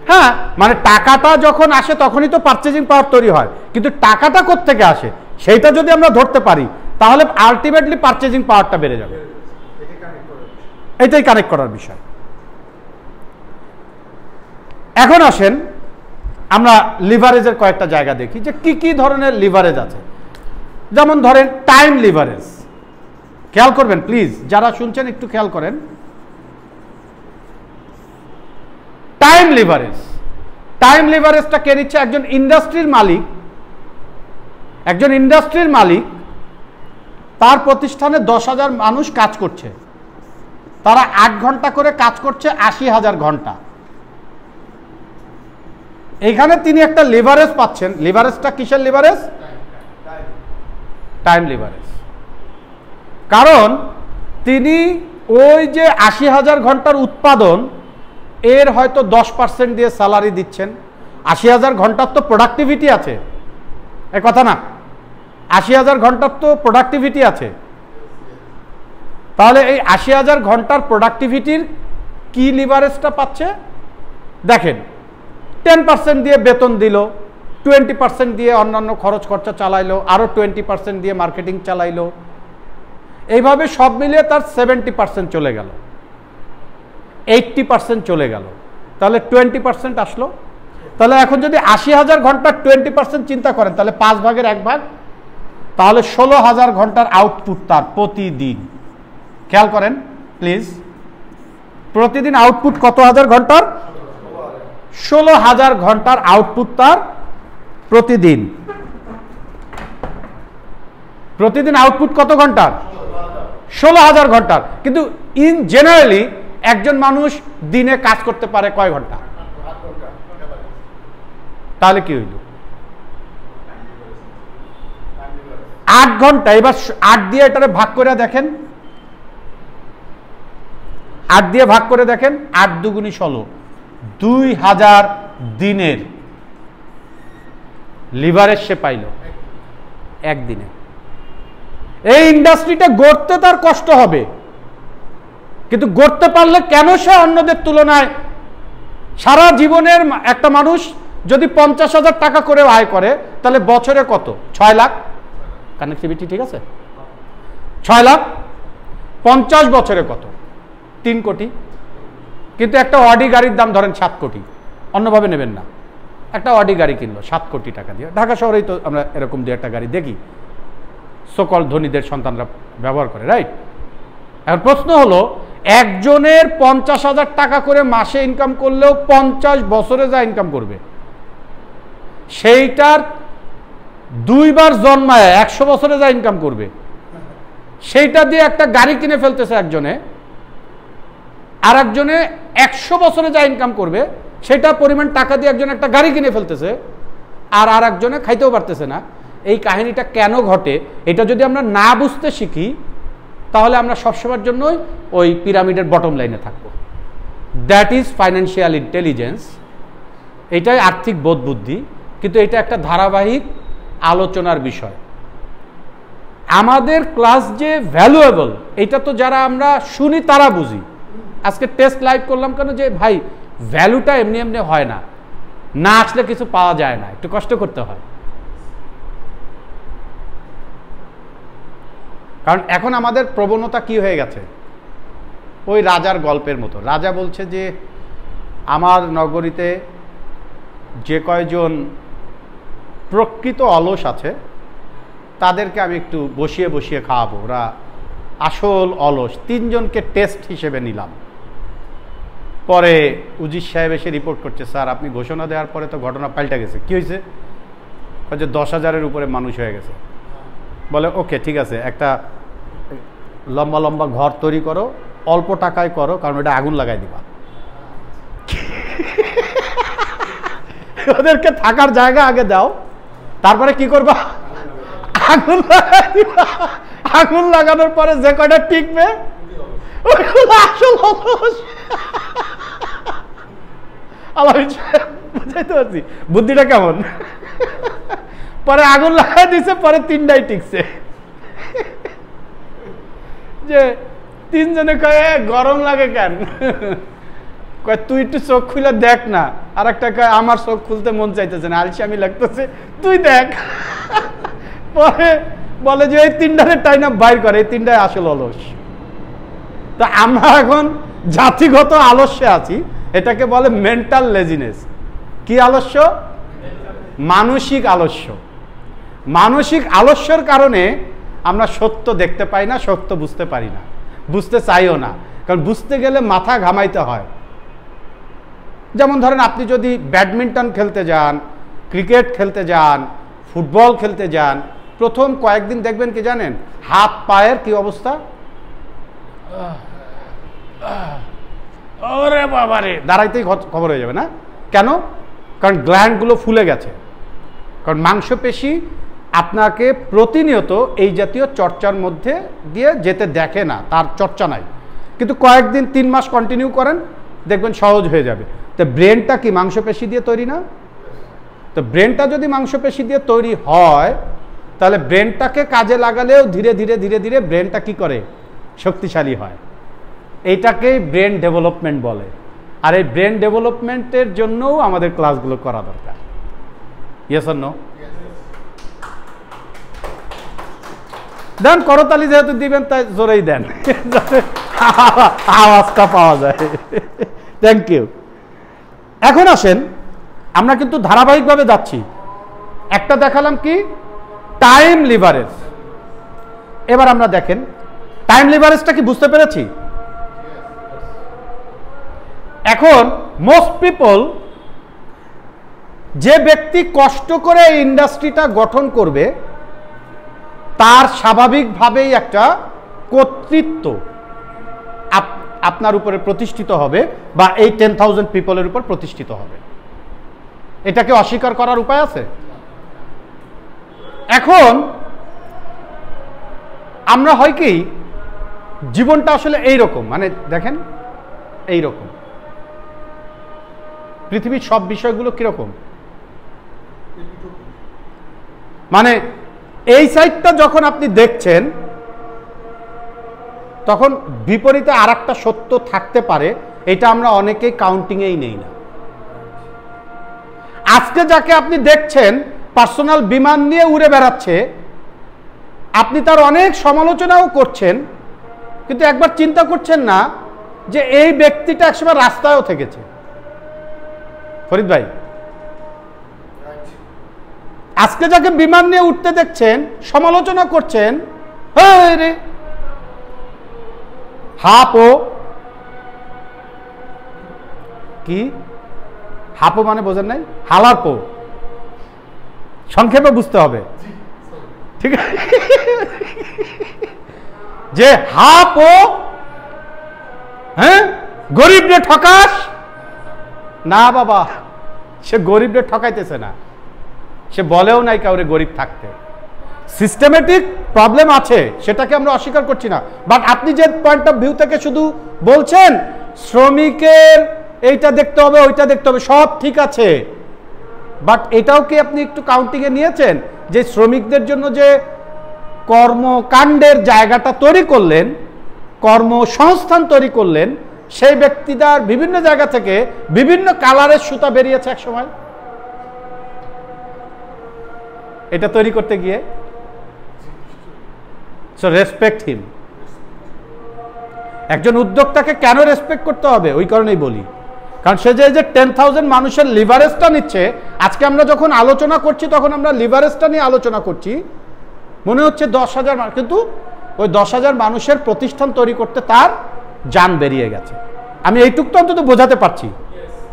হ্যাঁ, মানে টাকাটা যখন আসে তখনই তো পারচেজিং পাওয়ার তৈরি হয়, কিন্তু টাকাটা কোত্থেকে আসে সেইটা যদি আমরা ধরতে পারি, তাহলে আলটিমেটলি পারচেজিং পাওয়ারটা বেড়ে যাবে। এটাই কানেক্ট করার বিষয়। এখন আসেন আমরা লিভারেজের কয়েকটা জায়গা দেখি যে কি কি ধরনের লিভারেজ আছে। যেমন ধরেন টাইম লিভারেজ। খেয়াল করবেন প্লিজ, যারা শুনছেন একটু খেয়াল করেন। টাইম লিভারেজটা কে নিচ্ছে? একজন ইন্ডাস্ট্রির মালিক, তার প্রতিষ্ঠানে 10,000 মানুষ কাজ করছে, তারা 8 ঘন্টা করে কাজ করছে, 80,000 ঘন্টা। এইখানে তিনি একটা লিভারেজ পাচ্ছেন। লিভারেজটা কিসের লিভারেজ? Time leverage. কারণ তিনি ওই যে 80,000 ঘন্টার উৎপাদন, এর হয়তো 10% দিয়ে স্যালারি দিচ্ছেন। 80,000 ঘন্টার তো প্রোডাক্টিভিটি আছে, এ কথা না? 80,000 ঘন্টার তো প্রোডাক্টিভিটি আছে। তাহলে এই 80,000 ঘন্টার প্রোডাক্টিভিটির কি লিভারেজটা পাচ্ছে? দেখেন, 10% দিয়ে বেতন দিল, 20% দিয়ে অন্যান্য খরচ খরচা চালাইলো, আরও 20% দিয়ে মার্কেটিং চালাইলো, এইভাবে সব মিলিয়ে তার 70% চলে গেল, 80% চলে গেল, তাহলে 20% আসলো। তাহলে এখন যদি 80,000 ঘন্টার 20% চিন্তা করেন, তাহলে 5 ভাগের 1 ভাগ, তাহলে 16,000 ঘন্টার আউটপুট তার প্রতিদিন। খেয়াল করেন প্লিজ, প্রতিদিন আউটপুট কত হাজার ঘন্টার? 16,000 ঘন্টার আউটপুট তার প্রতিদিন। প্রতিদিন আউটপুট কত ঘন্টার? 16,000 ঘন্টার। কিন্তু ইন জেনারেলি একজন মানুষ দিনে কাজ করতে পারে কয় ঘন্টা? 8 ঘন্টা। তাহলে কি হইল? 8 ঘন্টা। এবার 8 দিয়ে এটারে ভাগ করে দেখেন, 8 দিয়ে ভাগ করে দেখেন, 8 দুগুণী 16, 2000 দিনের লিভারেজ সে পাইল একদিনে। এই ইন্ডাস্ট্রিটা গড়তে তার কষ্ট হবে, কিন্তু গড়তে পারলে কেন সে অন্যদের তুলনায় সারা জীবনের একটা মানুষ যদি 50,000 টাকা করে আয় করে, তাহলে বছরে কত? 6 লাখ। কানেক্টিভিটি ঠিক আছে? 6 লাখ 50 বছরে কত? 3 কোটি। কিন্তু একটা অডি গাড়ির দাম ধরেন 7 কোটি, অন্যভাবে নেবেন না। একটা অডি গাড়ি কিনলো 7 কোটি টাকা দিয়ে, ঢাকা শহরেই তো আমরা এরকম দিয়ে একটা গাড়ি দেখি, সকল ধনীদের সন্তানরা ব্যবহার করে, রাইট? এখন প্রশ্ন হলো, একজনের 50,000 টাকা করে মাসে ইনকাম করলেও 50 বছরে যা ইনকাম করবে, সেইটার 2 বার জন্মায় 100 বছরে যা ইনকাম করবে, সেইটা দিয়ে একটা গাড়ি কিনে ফেলতেছে একজনে, আর একজনে 100 বছরে যা ইনকাম করবে সেটা পরিমাণ টাকা দিয়ে একজন একটা গাড়ি কিনে ফেলতেছে, আর একজনে খাইতেও পারতেছে না। এই কাহিনীটা কেন ঘটে, এটা যদি আমরা না বুঝতে শিখি তাহলে আমরা সবসময়ের জন্যই ওই পিরামিডের বটম লাইনে থাকবো। দ্যাট ইজ ফাইন্যান্সিয়াল ইন্টেলিজেন্স, এটাই আর্থিক বোধ বুদ্ধি। কিন্তু এটা একটা ধারাবাহিক আলোচনার বিষয়। আমাদের ক্লাস যে ভ্যালুয়েবল, এটা তো যারা আমরা শুনি তারা বুঝি। আজকে টেস্ট লাইভ করলাম কেন, যে ভাই ভ্যালুটা এমনি এমনি হয় না, না আসলে কিছু পাওয়া যায় না, একটু কষ্ট করতে হয়। কারণ এখন আমাদের প্রবণতা কি হয়ে গেছে, ওই রাজার গল্পের মতো। রাজা বলছে যে আমার নগরীতে যে কয়জন প্রকৃত অলস আছে তাদেরকে আমি একটু বসিয়ে বসিয়ে খাওয়াবো, ওরা আসল অলস। 3 জনকে টেস্ট হিসেবে নিলাম। পরে উজির সাহেব এসে রিপোর্ট করছে, স্যার আপনি ঘোষণা দেওয়ার পরে তো ঘটনা পাল্টে গেছে। কি হয়েছে? যে 10,000-এর উপরে মানুষ হয়ে গেছে। বলে ওকে ঠিক আছে, একটা লম্বা লম্বা ঘর তৈরি করো, অল্প টাকায় করো, কারণ ওটা আগুন লাগাই দিবা। ওদেরকে থাকার জায়গা আগে দাও, তারপরে কি করবা? আগুন লাগাই দিবা। আগুন লাগানোর পরে যে কয়টা টিকবে ওইগুলো আসল অলস। বুঝাইতে পারছি বুদ্ধিটা কেমন? পরে আগুন লাগাই দিছে, পরে 3টাই টিকছে। যে 3 জনে কয়ে গরম লাগে কেন, কয় তুই একটু চোখ খুলে দেখ না। আর একটা কয় আমার চোখ খুলতে মন চাইতেছে না, আলসেমি লাগতেছে, তুই দেখ। পরে বলে যে এই 3টারে টাইনা বাইর করে, এই 3টাই আসল অলস। তো আমরা এখন জাতিগত আলস্যে আছি, এটাকে বলে মেন্টাল লেজিনেস। কি আলস্য? মানসিক আলস্য। মানসিক আলস্যের কারণে আমরা সত্য দেখতে পাই না, সত্য বুঝতে পারি না, বুঝতে চাইও না। কারণ বুঝতে গেলে মাথা ঘামাইতে হয়। যেমন ধরেন আপনি যদি ব্যাডমিন্টন খেলতে যান, ক্রিকেট খেলতে যান, ফুটবল খেলতে যান, প্রথম কয়েকদিন দেখবেন কি জানেন, হাত পায়ের কি অবস্থা, ওরে বাবারে, দাঁড়াইতেই খবর হয়ে যাবে না? কেন? কারণ গ্ল্যান্ডগুলো ফুলে গেছে। কারণ মাংসপেশি আপনাকে প্রতিনিয়ত এই জাতীয় চর্চার মধ্যে দিয়ে যেতে দেখে না, তার চর্চা নাই। কিন্তু কয়েকদিন 3 মাস কন্টিনিউ করেন, দেখবেন সহজ হয়ে যাবে। তো ব্রেনটা কি মাংসপেশি দিয়ে তৈরি না? তো ব্রেনটা যদি মাংসপেশি দিয়ে তৈরি হয়, তাহলে ব্রেনটাকে কাজে লাগালেও ধীরে ধীরে ধীরে ধীরে ব্রেনটা কি করে? শক্তিশালী হয়। এইটাকেই ব্রেন ডেভেলপমেন্ট বলে। আর এই ব্রেন ডেভেলপমেন্টের জন্যও আমাদের ক্লাসগুলো করা দরকার। Yes or no? দেন করতালি যেহেতু দিবেন তাই জোরেই দেন, যাতে আওয়াজটা পাওয়া যায়। Thank you. এখন আসেন, আমরা কিন্তু ধারাবাহিকভাবে যাচ্ছি। একটা দেখালাম কি, টাইম লিভারেজ। এবার আমরা দেখেন টাইম লিভারেজটা কি বুঝতে পেরেছি? এখন মোস্ট পিপল, যে ব্যক্তি কষ্ট করে এই ইন্ডাস্ট্রিটা গঠন করবে তার স্বাভাবিকভাবেই একটা কর্তৃত্ব আপনার উপরে প্রতিষ্ঠিত হবে, বা এই 10,000 পিপলের উপর প্রতিষ্ঠিত হবে। এটাকে অস্বীকার করার উপায় আছে? এখন আমরা হয় কি, জীবনটা আসলে এইরকম, মানে দেখেন এইরকম, পৃথিবীর সব বিষয়গুলো কিরকম, মানে এই সাইডটা যখন আপনি দেখছেন তখন বিপরীতে আর একটা সত্য থাকতে পারে, এটা আমরা অনেকেই কাউন্টিংয়েই নেই না। আজকে যাকে আপনি দেখছেন পার্সোনাল বিমান নিয়ে উড়ে বেড়াচ্ছে, আপনি তার অনেক সমালোচনাও করছেন, কিন্তু একবার চিন্তা করছেন না যে এই ব্যক্তিটা একসময় রাস্তায়ও থেকেছে। ফরিদ ভাই, আজকে যাকে বিমান নিয়ে উঠতে দেখছেন, সমালোচনা করছেন, রে হাপো কি, হাপো মানে বোঝেন নাই, হালার পো, সংক্ষেপে বুঝতে হবে, ঠিক আছে? যে হাপো, হ্যাঁ, গরিবরে ঠকাস না বাবা, সে গরিবরে ঠকাইতেছে না, সে বলেও নাই কাউরে গরিব থাকতে। সিস্টেমেটিক প্রবলেম আছে, সেটাকে আমরা অস্বীকার করছি না, বাট আপনি যে পয়েন্ট অফ ভিউ থেকে শুধু বলছেন শ্রমিকের এইটা দেখতে হবে, ওইটা দেখতে হবে, সব ঠিক আছে, বাট এটাও কি আপনি একটু কাউন্টিংয়ে নিয়েছেন যে শ্রমিকদের জন্য যে কর্মকাণ্ডের জায়গাটা তৈরি করলেন, কর্মসংস্থান তৈরি করলেন, সেই ব্যক্তিটার বিভিন্ন জায়গা থেকে বিভিন্ন কালারের সুতা বেরিয়েছে এক সময় এটা তৈরি করতে গিয়ে। সো রেসপেক্ট হিম। একজন উদ্যোক্তাকে কেন রেসপেক্ট করতে হবে? ওই কারণেই বলি, কারণ সে যে 10,000 মানুষের লিভারেজটা নিচ্ছে, আজকে আমরা যখন আলোচনা করছি তখন আমরা লিভারেজটা নিয়ে আলোচনা করছি, মনে হচ্ছে 10,000 মানুষ, কিন্তু ওই 10,000 মানুষের প্রতিষ্ঠান তৈরি করতে তার জান বেরিয়ে গেছে। আমি এইটুক তো অন্তত বোঝাতে পারছি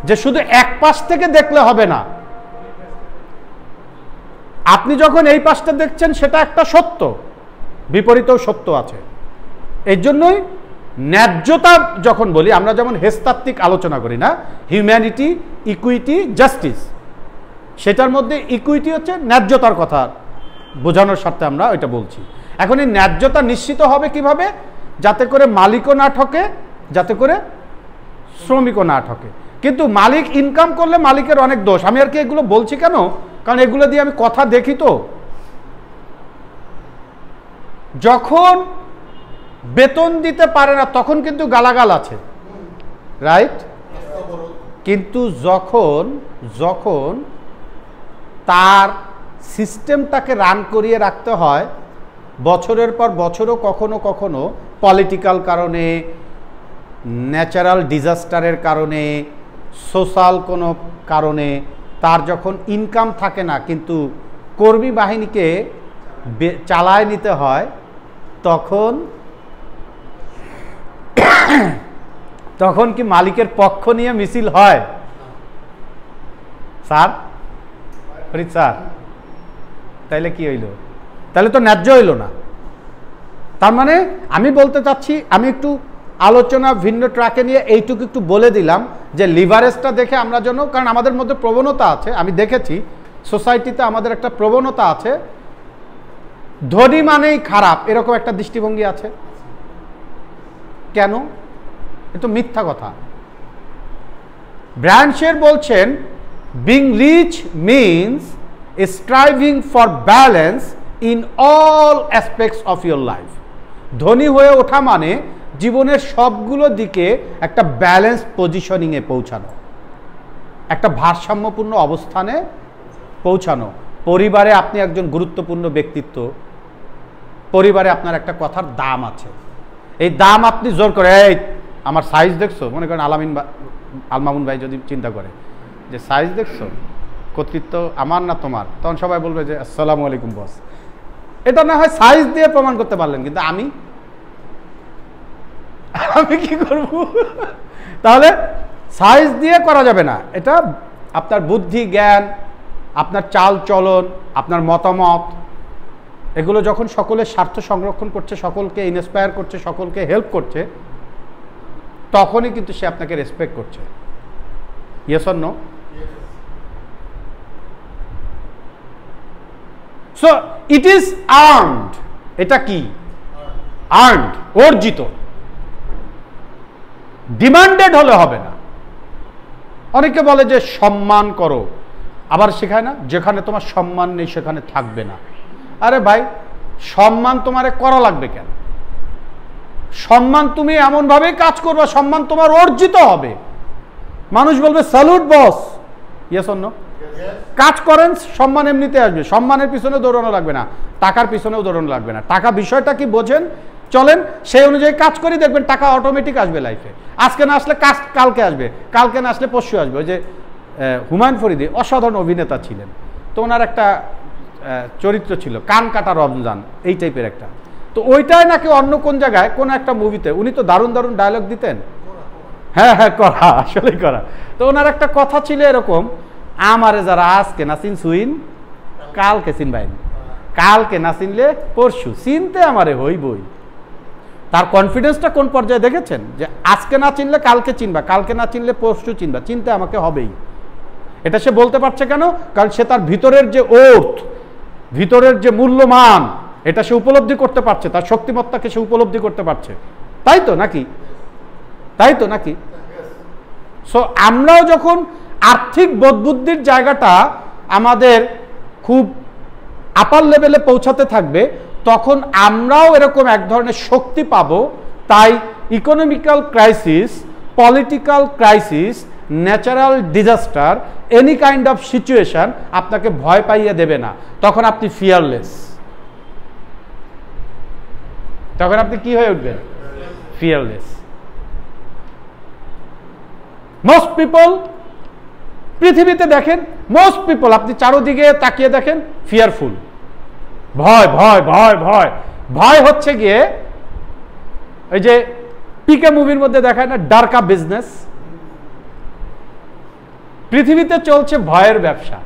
যে শুধু এক পাশ থেকে দেখলে হবে না, আপনি যখন এই পাশটা দেখছেন সেটা একটা সত্য, বিপরীতেও সত্য আছে। এই জন্যই ন্যায্যতা যখন বলি, আমরা যেমন হেস্তাত্ত্বিক আলোচনা করি না, হিউম্যানিটি, ইকুইটি, জাস্টিস, সেটার মধ্যে ইকুইটি হচ্ছে ন্যায্যতার কথা বোঝানোর স্বার্থে আমরা ওইটা বলছি। এখন এই ন্যায্যতা নিশ্চিত হবে কিভাবে? যাতে করে মালিকও না ঠকে, যাতে করে শ্রমিকও না ঠকে। কিন্তু মালিক ইনকাম করলে মালিকের অনেক দোষ। আমি আর কি এগুলো বলছি কেন? কারণ এগুলো দিয়ে আমি কথা দেখি তো, যখন বেতন দিতে পারে না তখন কিন্তু গালাগাল আছে, রাইট? কিন্তু যখন যখন তার সিস্টেমটাকে রান করিয়ে রাখতে হয়, বছরের পর বছরও কখনো কখনো পলিটিক্যাল কারণে, ন্যাচারাল ডিজাস্টারের কারণে, সোশ্যাল কোনো কারণে তার যখন ইনকাম থাকে না, কিন্তু কর্মী বাহিনীকে চালায় নিতে হয়, তখন তখন কি মালিকের পক্ষ নিয়ে মিছিল হয়? স্যার, ফরিদ স্যার, তাইলে কি হইল? তাহলে তো ন্যায্য হইল না। তার মানে আমি বলতে চাচ্ছি, আমি একটু আলোচনা ভিন্ন ট্র্যাকে নিয়ে এইটুকু একটু বলে দিলাম যে লিভারেজটা দেখে আমরা যেন, কারণ আমাদের মধ্যে প্রবণতা আছে, আমি দেখেছি সোসাইটিতে আমাদের একটা প্রবণতা আছে, ধনী মানেই খারাপ, এরকম একটা দৃষ্টিভঙ্গি আছে। কেন? এ তো মিথ্যা কথা। ব্র্যান্ডশের বলছেন, being rich means striving for balance in all aspects of your life. ধনী হয়ে ওঠা মানে জীবনের সবগুলো দিকে একটা ব্যালেন্স পজিশনিংয়ে পৌঁছানো, একটা ভারসাম্যপূর্ণ অবস্থানে পৌঁছানো। পরিবারে আপনি একজন গুরুত্বপূর্ণ ব্যক্তিত্ব, পরিবারে আপনার একটা কথার দাম আছে, এই দাম আপনি জোর করে, এই আমার সাইজ দেখছো, মনে করেন আলমামুন ভাই যদি চিন্তা করে যে সাইজ দেখছো, কর্তৃত্ব আমার না তোমার, তখন সবাই বলবে যে আসসালামু আলাইকুম বস। এটা না হয় সাইজ দিয়ে প্রমাণ করতে পারলেন, কিন্তু আমি কি করব? তাহলে সাইজ দিয়ে করা যাবে না। এটা আপনার বুদ্ধি, জ্ঞান, আপনার চাল চলন, আপনার মতামত, এগুলো যখন সকলের স্বার্থ সংরক্ষণ করছে, সকলকে ইন্সপায়ার করছে, সকলকে হেল্প করছে, তখনই কিন্তু সে আপনাকে রেসপেক্ট করছে। Yes or no? So it is earned. এটা কি? আর্নড, অর্জিত। ডিমান্ডেড হলে হবে না। অনেকে বলে যে সম্মান করো, আবার শেখায় না যেখানে তোমার সম্মান নেই সেখানে থাকবে না। আরে ভাই, সম্মান তোমারে করা লাগবে কেন? সম্মান তুমি এমনভাবেই কাজ করবে, সম্মান তোমার অর্জিত হবে। মানুষ বলবে salute boss, yes or no? কাজ করেন, সম্মান এমনিতে আসবে। সম্মানের পিছনে দৌড়ানো লাগবে না, টাকার পিছনেও দৌড়ানো লাগবে না। টাকা বিষয়টা কি বোঝেন? চলেন সেই অনুযায়ী কাজ করি, দেখবেন টাকা অটোমেটিক আসবে লাইফে। আজকে না আসলে কালকে আসবে, কালকে না আসলে পরশু আসবে। ওই যে হুমায়ুন ফরিদি অসাধারণ অভিনেতা ছিলেন, তো ওনার একটা চরিত্র ছিল কান কাটা রমজান, এই টাইপের একটা। তো ওইটাই নাকি অন্য কোন জায়গায় কোন একটা মুভিতে উনি তো দারুণ দারুণ ডায়লগ দিতেন। হ্যাঁ হ্যাঁ, করা, আসলেই করা। তো ওনার একটা কথা ছিল এরকম, আমারে যারা আজকে না চিন সুইন কালকে চিনবাইন, কালকে না চিনলে পরশু চিনতে আমারে হইবই। তার কনফিডেন্সটা কোন পর্যায়ে দেখেছেন, যে আজকে না চিনলে কালকে চিনবা, কালকে না চিনলে পরশু চিনবা, চিনতে আমাকে হবেই। এটা সে বলতে পারছে কেন? কারণ সে তার ভিতরের যে ওর্থ, ভিতরের যে মূল্যমান, এটা সে উপলব্ধি করতে পারছে, তার শক্তিমত্তাকে সে উপলব্ধি করতে পারছে। তাই তো নাকি? তাই তো নাকি? সো আমরাও যখন আর্থিক বোধবুদ্ধির জায়গাটা আমাদের খুব আপার লেভেলে পৌঁছাতে থাকবে, তখন আমরাও এরকম এক ধরনের শক্তি পাবো। তাই economical crisis, political crisis, natural disaster, any kind of situation আপনাকে ভয় পাইয়ে দেবে না। তখন আপনি ফিয়ারলেস। তখন আপনি কি হয়ে উঠবেন? ফিয়ারলেস। মোস্ট পিপল পৃথিবীতে দেখেন, মোস্ট পিপল আপনি চারোদিকে তাকিয়ে দেখেন ফিয়ারফুল। ভয় ভয় ভয় ভয় ভয় হচ্ছে গিয়ে ওই যে পিকে মুভির মধ্যে দেখায় না, ডার্কা বিজনেস। পৃথিবীতে চলছে ভয়ের ব্যবসা।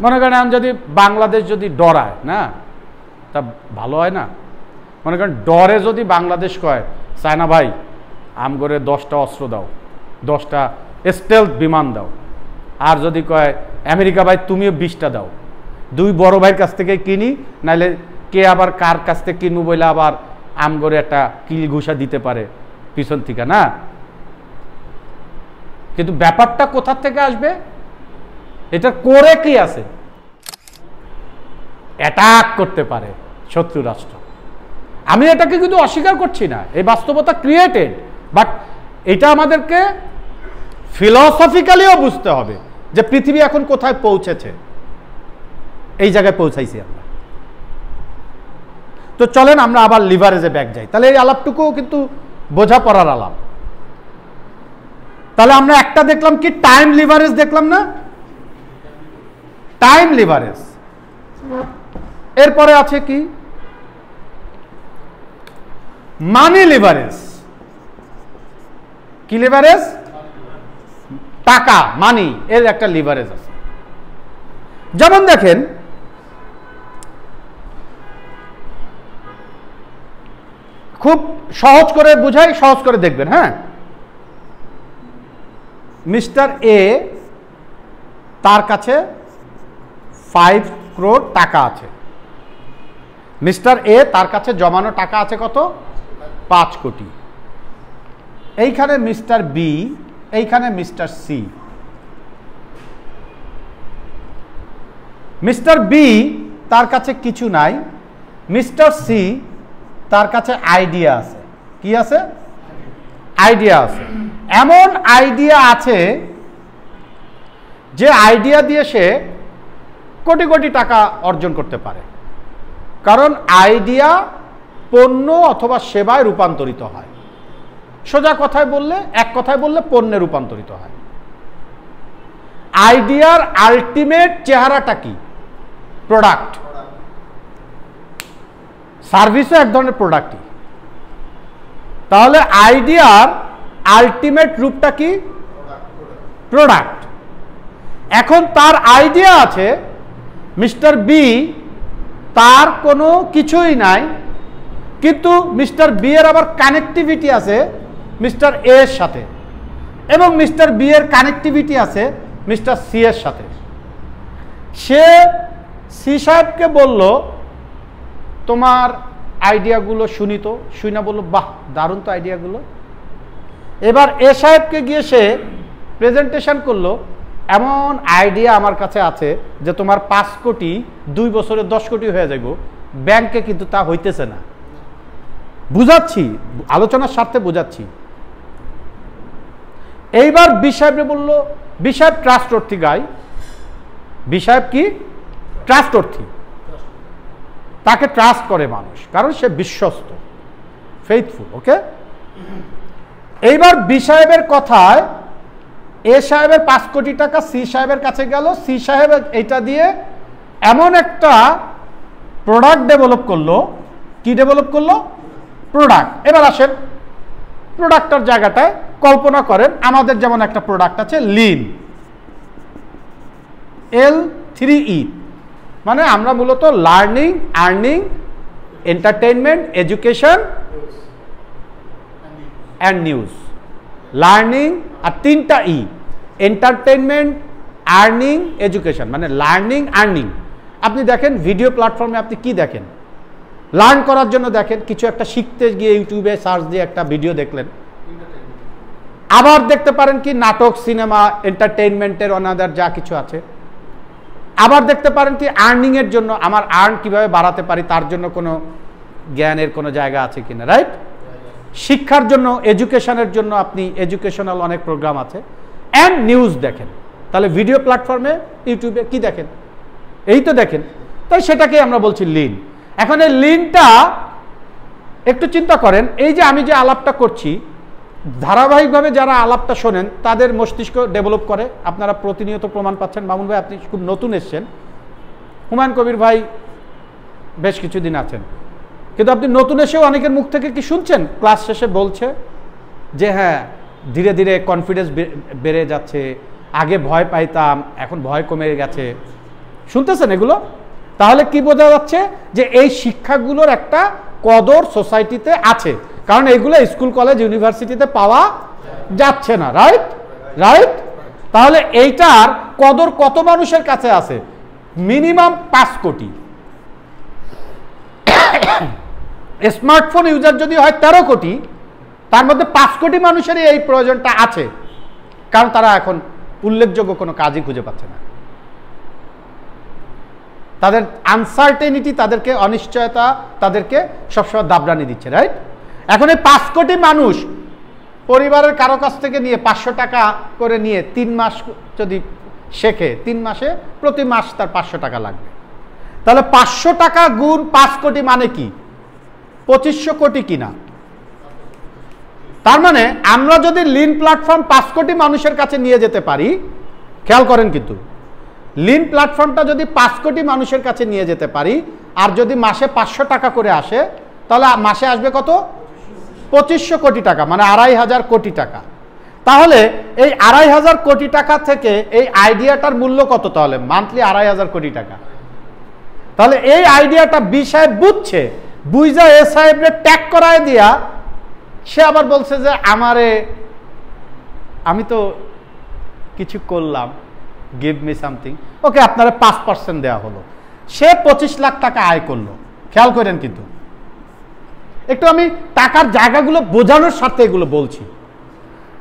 মনে করেন যদি বাংলাদেশ যদি ডরায় না, তা ভালো হয় না? মনে করেন ডরে যদি বাংলাদেশ কয় চায়না ভাই আম করে 10টা অস্ত্র দাও, 10টা স্টেলথ বিমান দাও, আর যদি কয় আমেরিকা ভাই তুমিও 20টা দাও, দুই বড় ভাইয়ের কাছ থেকে কিনি, নাইলে কে আবার কার কাছ থেকে কিনবো বলে আবার আম করে একটা কিল ঘুষা দিতে পারে পিছন থেকে, না? কিন্তু ব্যাপারটা কোথা থেকে আসবে? এটা করে কি আছে? অ্যাটাক করতে পারে শত্রু রাষ্ট্র। আমি এটাকে কিন্তু অস্বীকার করছি না, এই বাস্তবতা ক্রিয়েটেড, বাট এটা আমাদেরকে ফিলসফিক্যালিও বুঝতে হবে যে পৃথিবী এখন কোথায় পৌঁছেছে। এই জায়গায় পৌঁছাইছি আমরা। তো চলেন আমরা আবার লিভারেজে ব্যাক যাই। তাহলে এই আলাপটুকুও কিন্তু বোঝাপড়ার আলাপ। তাহলে আমরা একটা দেখলাম কি, টাইম লিভারেজ দেখলাম না? Time leverage. এরপরে আছে কি? মানি লিভারেজ। কি লিভারেজ? টাকা, মানি, এর একটা লিভারেজ আছে। যেমন দেখেন, খুব সহজ করে বুঝাই, সহজ করে দেখবেন। হ্যাঁ, মিস্টার এ, তার কাছে 5 crore টাকা আছে। মিস্টার এ, তার কাছে জমানো টাকা আছে কত? 5 কোটি। এইখানে মিস্টার বি, এইখানে মিস্টার সি। মিস্টার বি তার কাছে কিছু নাই, মিস্টার সি তার কাছে আইডিয়া আছে। কি আছে? আইডিয়া আছে। এমন আইডিয়া আছে যে আইডিয়া দিয়ে সে কোটি কোটি টাকা অর্জন করতে পারে। কারণ আইডিয়া পণ্য অথবা সেবায় রূপান্তরিত হয়। সোজা কথায় বললে, এক কথায় বললে পণ্যে রূপান্তরিত হয়। আইডিয়ার আলটিমেট চেহারাটা কি? প্রোডাক্ট। সার্ভিসও এক ধরনের প্রোডাক্টই। তাহলে আইডিয়ার আলটিমেট রূপটা কি? প্রোডাক্ট। এখন তার আইডিয়া আছে, মিস্টার বি তার কোনো কিছুই নাই, কিন্তু মিস্টার বি এর আবার কানেক্টিভিটি আছে মিস্টার এ এর সাথে, এবং মিস্টার বি এর কানেক্টিভিটি আছে মিস্টার সি এর সাথে। সে সি সাহেবকে বলল তোমার আইডিয়াগুলো শুনি তো, শুই না, বললো বাহ দারুণ তো আইডিয়াগুলো। এবার এ সাহেবকে গিয়ে সে প্রেজেন্টেশন করলো, এমন আইডিয়া আমার কাছে আছে যে তোমার 5 কোটি 2 বছরে 10 কোটি হয়ে যাবে, ব্যাংকে কিন্তু তা হইতেছে না। বুঝাচ্ছি, আলোচনার স্বার্থে বুঝাচ্ছি। এইবার বি সাহেবরে বললো, বি সাহেব ট্রাস্ট অর্থী গাই। বি সাহেব কি? ট্রাস্টওয়ার্থি, তাকে ট্রাস্ট করে মানুষ, কারণ সে বিশ্বস্ত, ফেইথফুল। ওকে, এইবার বি সাহেবের কথায় এ সাহেবের 5 কোটি টাকা সি সাহেবের কাছে গেল, সি সাহেব এটা দিয়ে এমন একটা প্রোডাক্ট ডেভেলপ করলো। কি ডেভেলপ করলো? প্রোডাক্ট। এবার আসেন প্রোডাক্টের জায়গাটায় কল্পনা করেন আমাদের যেমন একটা প্রোডাক্ট আছে লিন, L3E, মানে আমরা মূলত learning, earning, entertainment, education and news. Learning আর 3টা ই, এন্টারটেইনমেন্ট, আর্নিং, এডুকেশন, মানে লার্নিং, আর্নিং। আপনি দেখেন ভিডিও প্ল্যাটফর্মে আপনি কি দেখেন? লার্ন করার জন্য দেখেন, কিছু একটা শিখতে গিয়ে ইউটিউবে সার্চ দিয়ে একটা ভিডিও দেখলেন। আবার দেখতে পারেন কি নাটক, সিনেমা, এন্টারটেইনমেন্টের অনাদার যা কিছু আছে। আবার দেখতে পারেন কি আর্নিং এর জন্য, আমার আর্ন কিভাবে বাড়াতে পারি তার জন্য কোনো জ্ঞানের কোনো জায়গা আছে কিনা, রাইট? শিক্ষার জন্য, এডুকেশনের জন্য আপনি এডুকেশনাল অনেক প্রোগ্রাম আছে। অ্যান্ড নিউজ দেখেন। তাহলে ভিডিও প্ল্যাটফর্মে ইউটিউবে কি দেখেন? এই তো দেখেন। তাই সেটাকে আমরা বলছি লিন। এখন এই লিনটা একটু চিন্তা করেন, এই যে আমি যে আলাপটা করছি, ধারাবাহিকভাবে যারা আলাপটা শোনেন তাদের মস্তিষ্ক ডেভেলপ করে। আপনারা প্রতিনিয়ত প্রমাণ পাচ্ছেন। মামুন ভাই আপনি খুব নতুন এসছেন, হুমায়ুন কবির ভাই বেশ কিছুদিন আছেন, কিন্তু আপনি নতুন এসেও অনেকের মুখ থেকে কি শুনছেন? ক্লাস শেষে বলছে যে হ্যাঁ ধীরে ধীরে কনফিডেন্স বেড়ে যাচ্ছে, আগে ভয় পাইতাম এখন ভয় কমে গেছে। শুনতেছেন এগুলো? তাহলে কি বোঝা যাচ্ছে? যে এই শিক্ষাগুলোর একটা কদর সোসাইটিতে আছে, কারণ এইগুলো স্কুল, কলেজ, ইউনিভার্সিটিতে পাওয়া যাচ্ছে না, রাইট? রাইট। তাহলে এইটার কদর কত মানুষের কাছে আছে? মিনিমাম 5 কোটি। স্মার্টফোন ইউজার যদি হয় 13 কোটি, তার মধ্যে 5 কোটি মানুষেরই এই প্রয়োজনটা আছে, কারণ তারা এখন উল্লেখযোগ্য কোনো কাজই খুঁজে পাচ্ছে না। তাদের আনসার্টেনিটি, তাদেরকে অনিশ্চয়তা তাদেরকে সবসময় দাবরানি দিচ্ছে, রাইট? এখন এই 5 কোটি মানুষ পরিবারের কারো কাছ থেকে নিয়ে 500 টাকা করে নিয়ে 3 মাস যদি শেখে, 3 মাসে প্রতি মাস তার 500 টাকা লাগবে। তাহলে 500 টাকা গুণ 5 কোটি মানে কি? 2500 কোটি কিনা? তার মানে আমরা যদি লিন প্ল্যাটফর্ম 5 কোটি মানুষের কাছে নিয়ে যেতে পারি, খেয়াল করেন কিন্তু লিন প্ল্যাটফর্মটা যদি 5 কোটি মানুষের কাছে নিয়ে যেতে পারি, আর যদি মাসে 500 টাকা করে আসে, তাহলে মাসে আসবে কত? 2500 কোটি টাকা, মানে 2500 কোটি টাকা। তাহলে এই 2500 কোটি টাকা থেকে এই আইডিয়াটার মূল্য কত? তাহলে মান্থলি 2500 কোটি টাকা। তাহলে এই আইডিয়াটা বি সাহেব বুঝছে, বুঝা এ সাহেবরে ট্যাগ করায় দিয়া সে আবার বলছে যে আমি তো কিছু করলাম, গিভ মি সামথিং। ওকে, আপনারা 5% দেওয়া হলো, সে 25 লাখ টাকা আয় করলো। খেয়াল করেন কিন্তু, একটু আমি টাকার জায়গাগুলো বোঝানোর সাথে এগুলো বলছি।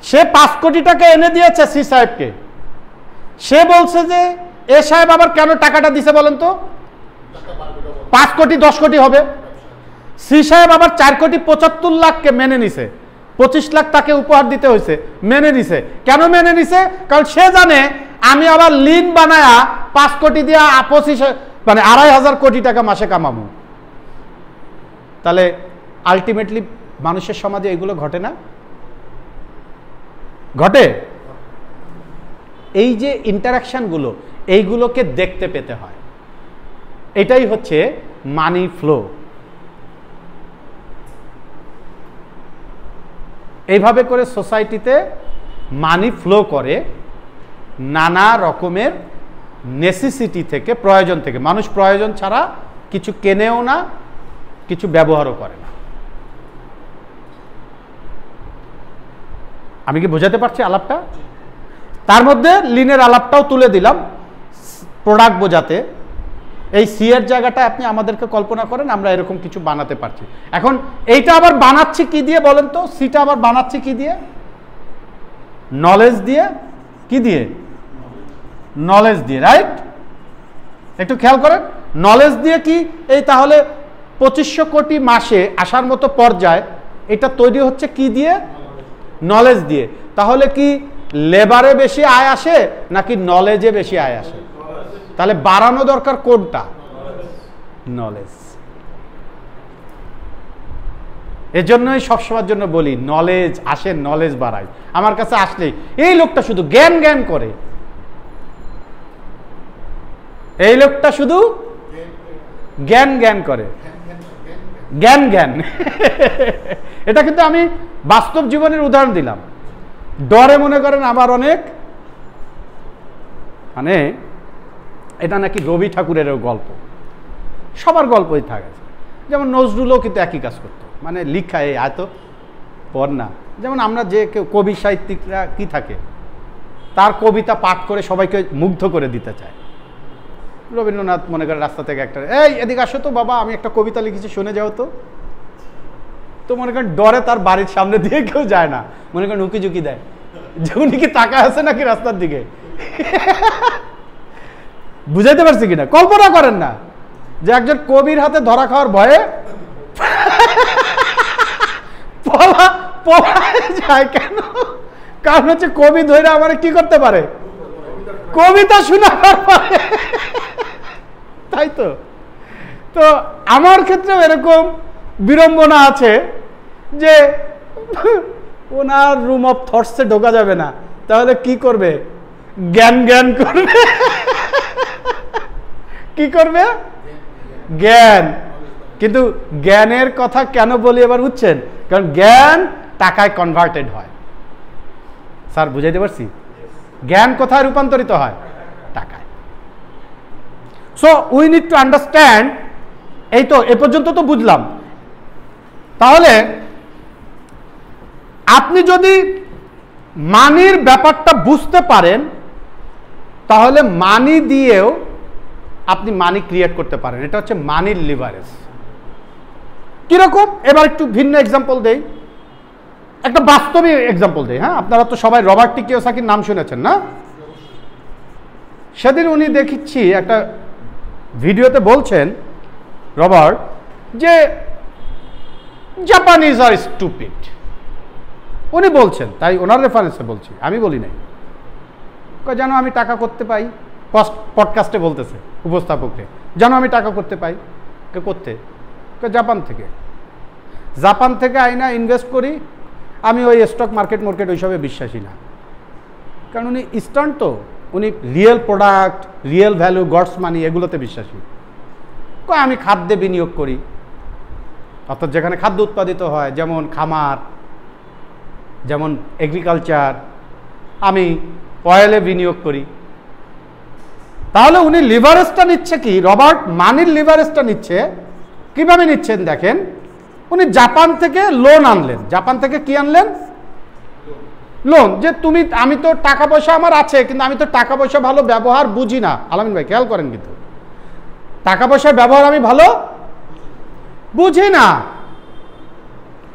সে 5 কোটি টাকা এনে দিয়েছে সি সাহেবকে, সে বলছে যে এ সাহেব আবার কেন টাকাটা দিছে বলেন তো? 5 কোটি 10 কোটি হবে। সি সাহেব আবার 4 কোটি 75 লাখকে মেনে নিছে, 25 লাখ তাকে উপহার দিতে হয়েছে, মেনে নিছে। কেন মেনে নিছে? কারণ সে জানে আমি আবার লিন বানায়া 5 কোটি দিয়ে 25 মানে 2500 কোটি টাকা মাসে কামাবো। তাহলে আলটিমেটলি মানুষের সমাজে এগুলো ঘটে না? ঘটে। এই যে ইন্টারাকশনগুলো, এইগুলোকে দেখতে পেতে হয়। এটাই হচ্ছে মানি ফ্লো। এইভাবে করে সোসাইটিতে মানি ফ্লো করে নানা রকমের নেসেসিটি থেকে, প্রয়োজন থেকে। মানুষ প্রয়োজন ছাড়া কিছু কেনেও না, কিছু ব্যবহারও করে না। আমি কি বোঝাতে পারছি আলাপটা? তার মধ্যে লিনের আলাপটাও তুলে দিলাম প্রোডাক্ট বোঝাতে। এই সি এর জায়গাটা আপনি আমাদেরকে কল্পনা করেন আমরা এরকম কিছু বানাতে পারছি। এখন এইটা আবার বানাচ্ছি কি দিয়ে বলেন তো? সিটা আবার বানাচ্ছি কি দিয়ে? নলেজ দিয়ে। কি দিয়ে? নলেজ দিয়ে, রাইট? একটু খেয়াল করেন, নলেজ দিয়ে কি এই তাহলে 2500 কোটি মাসে আসার মতো পর্যায়ে এটা তৈরি হচ্ছে কি দিয়ে? নলেজ দিয়ে। তাহলে কি লেবারে বেশি আয় আসে নাকি নলেজে বেশি আয় আসে? তাহলে বাড়ানো দরকার কোনটা? নলেজ। এজন্যই সবসময়ের জন্য বলি নলেজ আসে, নলেজ বাড়াই। আমার কাছে আসলে এই লোকটা শুধু জ্ঞান জ্ঞান করে, এই লোকটা শুধু জ্ঞান জ্ঞান করে, জ্ঞান জ্ঞান। এটা কিন্তু আমি বাস্তব জীবনের উদাহরণ দিলাম। ডরে মনে করেন আমার অনেক, মানে এটা নাকি রবি ঠাকুরেরও গল্প, সবার গল্পই থাকে। যেমন নজরুলও কিন্তু একই কাজ করতো, মানে লিখা এই এত পড় না। যেমন আমরা যে কেউ কবি সাহিত্যিকরা কি থাকে, তার কবিতা পাঠ করে সবাইকে মুগ্ধ করে দিতে চায়। রবীন্দ্রনাথ মনে করেন রাস্তা থেকে একটা, এই এদিকে আসো তো বাবা, আমি একটা কবিতা লিখেছি শুনে যাও তো। তো মনে করেন ডরে তার বাড়ির সামনে দিয়ে কেউ যায় না, মনে করেন উকি ঝুঁকি দেয় যে উনি কি তাকায় আছে নাকি রাস্তার দিকে। বুঝাইতে পারছি কিনা? কল্পনা করেন না যে একজন কবির হাতে ধরা খাওয়ার ভয়ে যায় কেন? কারণ হচ্ছে কবি ধরে আমার কি করতে পারে, কবিতা শোনাবার পারে। তাই তো। তো আমার ক্ষেত্রেও এরকম বিড়ম্বনা আছে যে ওনার রুম অফ থটসে ঢোকা যাবে না, তাহলে কি করবে? জ্ঞান জ্ঞান করবে। কি করবে? জ্ঞান। কিন্তু জ্ঞানের কথা কেন বলি এবার বুঝছেন? কারণ জ্ঞান টাকায় কনভার্টেড হয়। স্যার বুঝাইতে পারছি? জ্ঞান কোথায় রূপান্তরিত হয়? টাকায়। So we need to understand. এই তো এ পর্যন্ত তো বুঝলাম। তাহলে আপনি যদি মানির ব্যাপারটা বুঝতে পারেন, তাহলে মানি দিয়েও আপনি মানি ক্রিয়েট করতে পারেন। এটা হচ্ছে মানির লিভারেজ। কিরকম? এবার একটু ভিন্ন এক্সাম্পল দেই, একটা বাস্তবিক এক্সাম্পল দেই। হ্যাঁ, আপনারা তো সবাই রবার্ট টি কিওসাকির নাম শুনেছেন না? সেদিন উনি দেখিচ্ছি একটা ভিডিওতে বলছেন রবার্ট যে জাপানিজ আর স্টুপিড। উনি বলছেন, তাই ওনার রেফারেন্সে বলছি, আমি বলি নাই। যেন আমি টাকা করতে পাই, পডকাস্টে বলতেছে উপস্থাপককে, যেন আমি টাকা করতে পাই। করতে জাপান থেকে, জাপান থেকে আইনা ইনভেস্ট করি। আমি ওই স্টক মার্কেট ওইসবে বিশ্বাসী না, কারণ উনি ইস্টার্ন, তো উনি real product, real value, gods money এগুলোতে বিশ্বাসী। আমি খাদ্যে বিনিয়োগ করি, অর্থাৎ যেখানে খাদ্য উৎপাদিত হয়, যেমন খামার, যেমন এগ্রিকালচার, আমি অয়েলে বিনিয়োগ করি। তাহলে উনি লিভারেজটা নিচ্ছে কি? রবার্ট মানির লিভারেজটা নিচ্ছে কিভাবে নিচ্ছেন দেখেন। উনি জাপান থেকে লোন আনলেন। জাপান থেকে কি আনলেন? লোন। যে তুমি, আমি তো টাকা পয়সা আমার আছে, কিন্তু আমি তো টাকা পয়সা ভালো ব্যবহার বুঝি না। আলামিন ভাই খেয়াল করেন, কিন্তু টাকা পয়সার ব্যবহার আমি ভালো বুঝি না,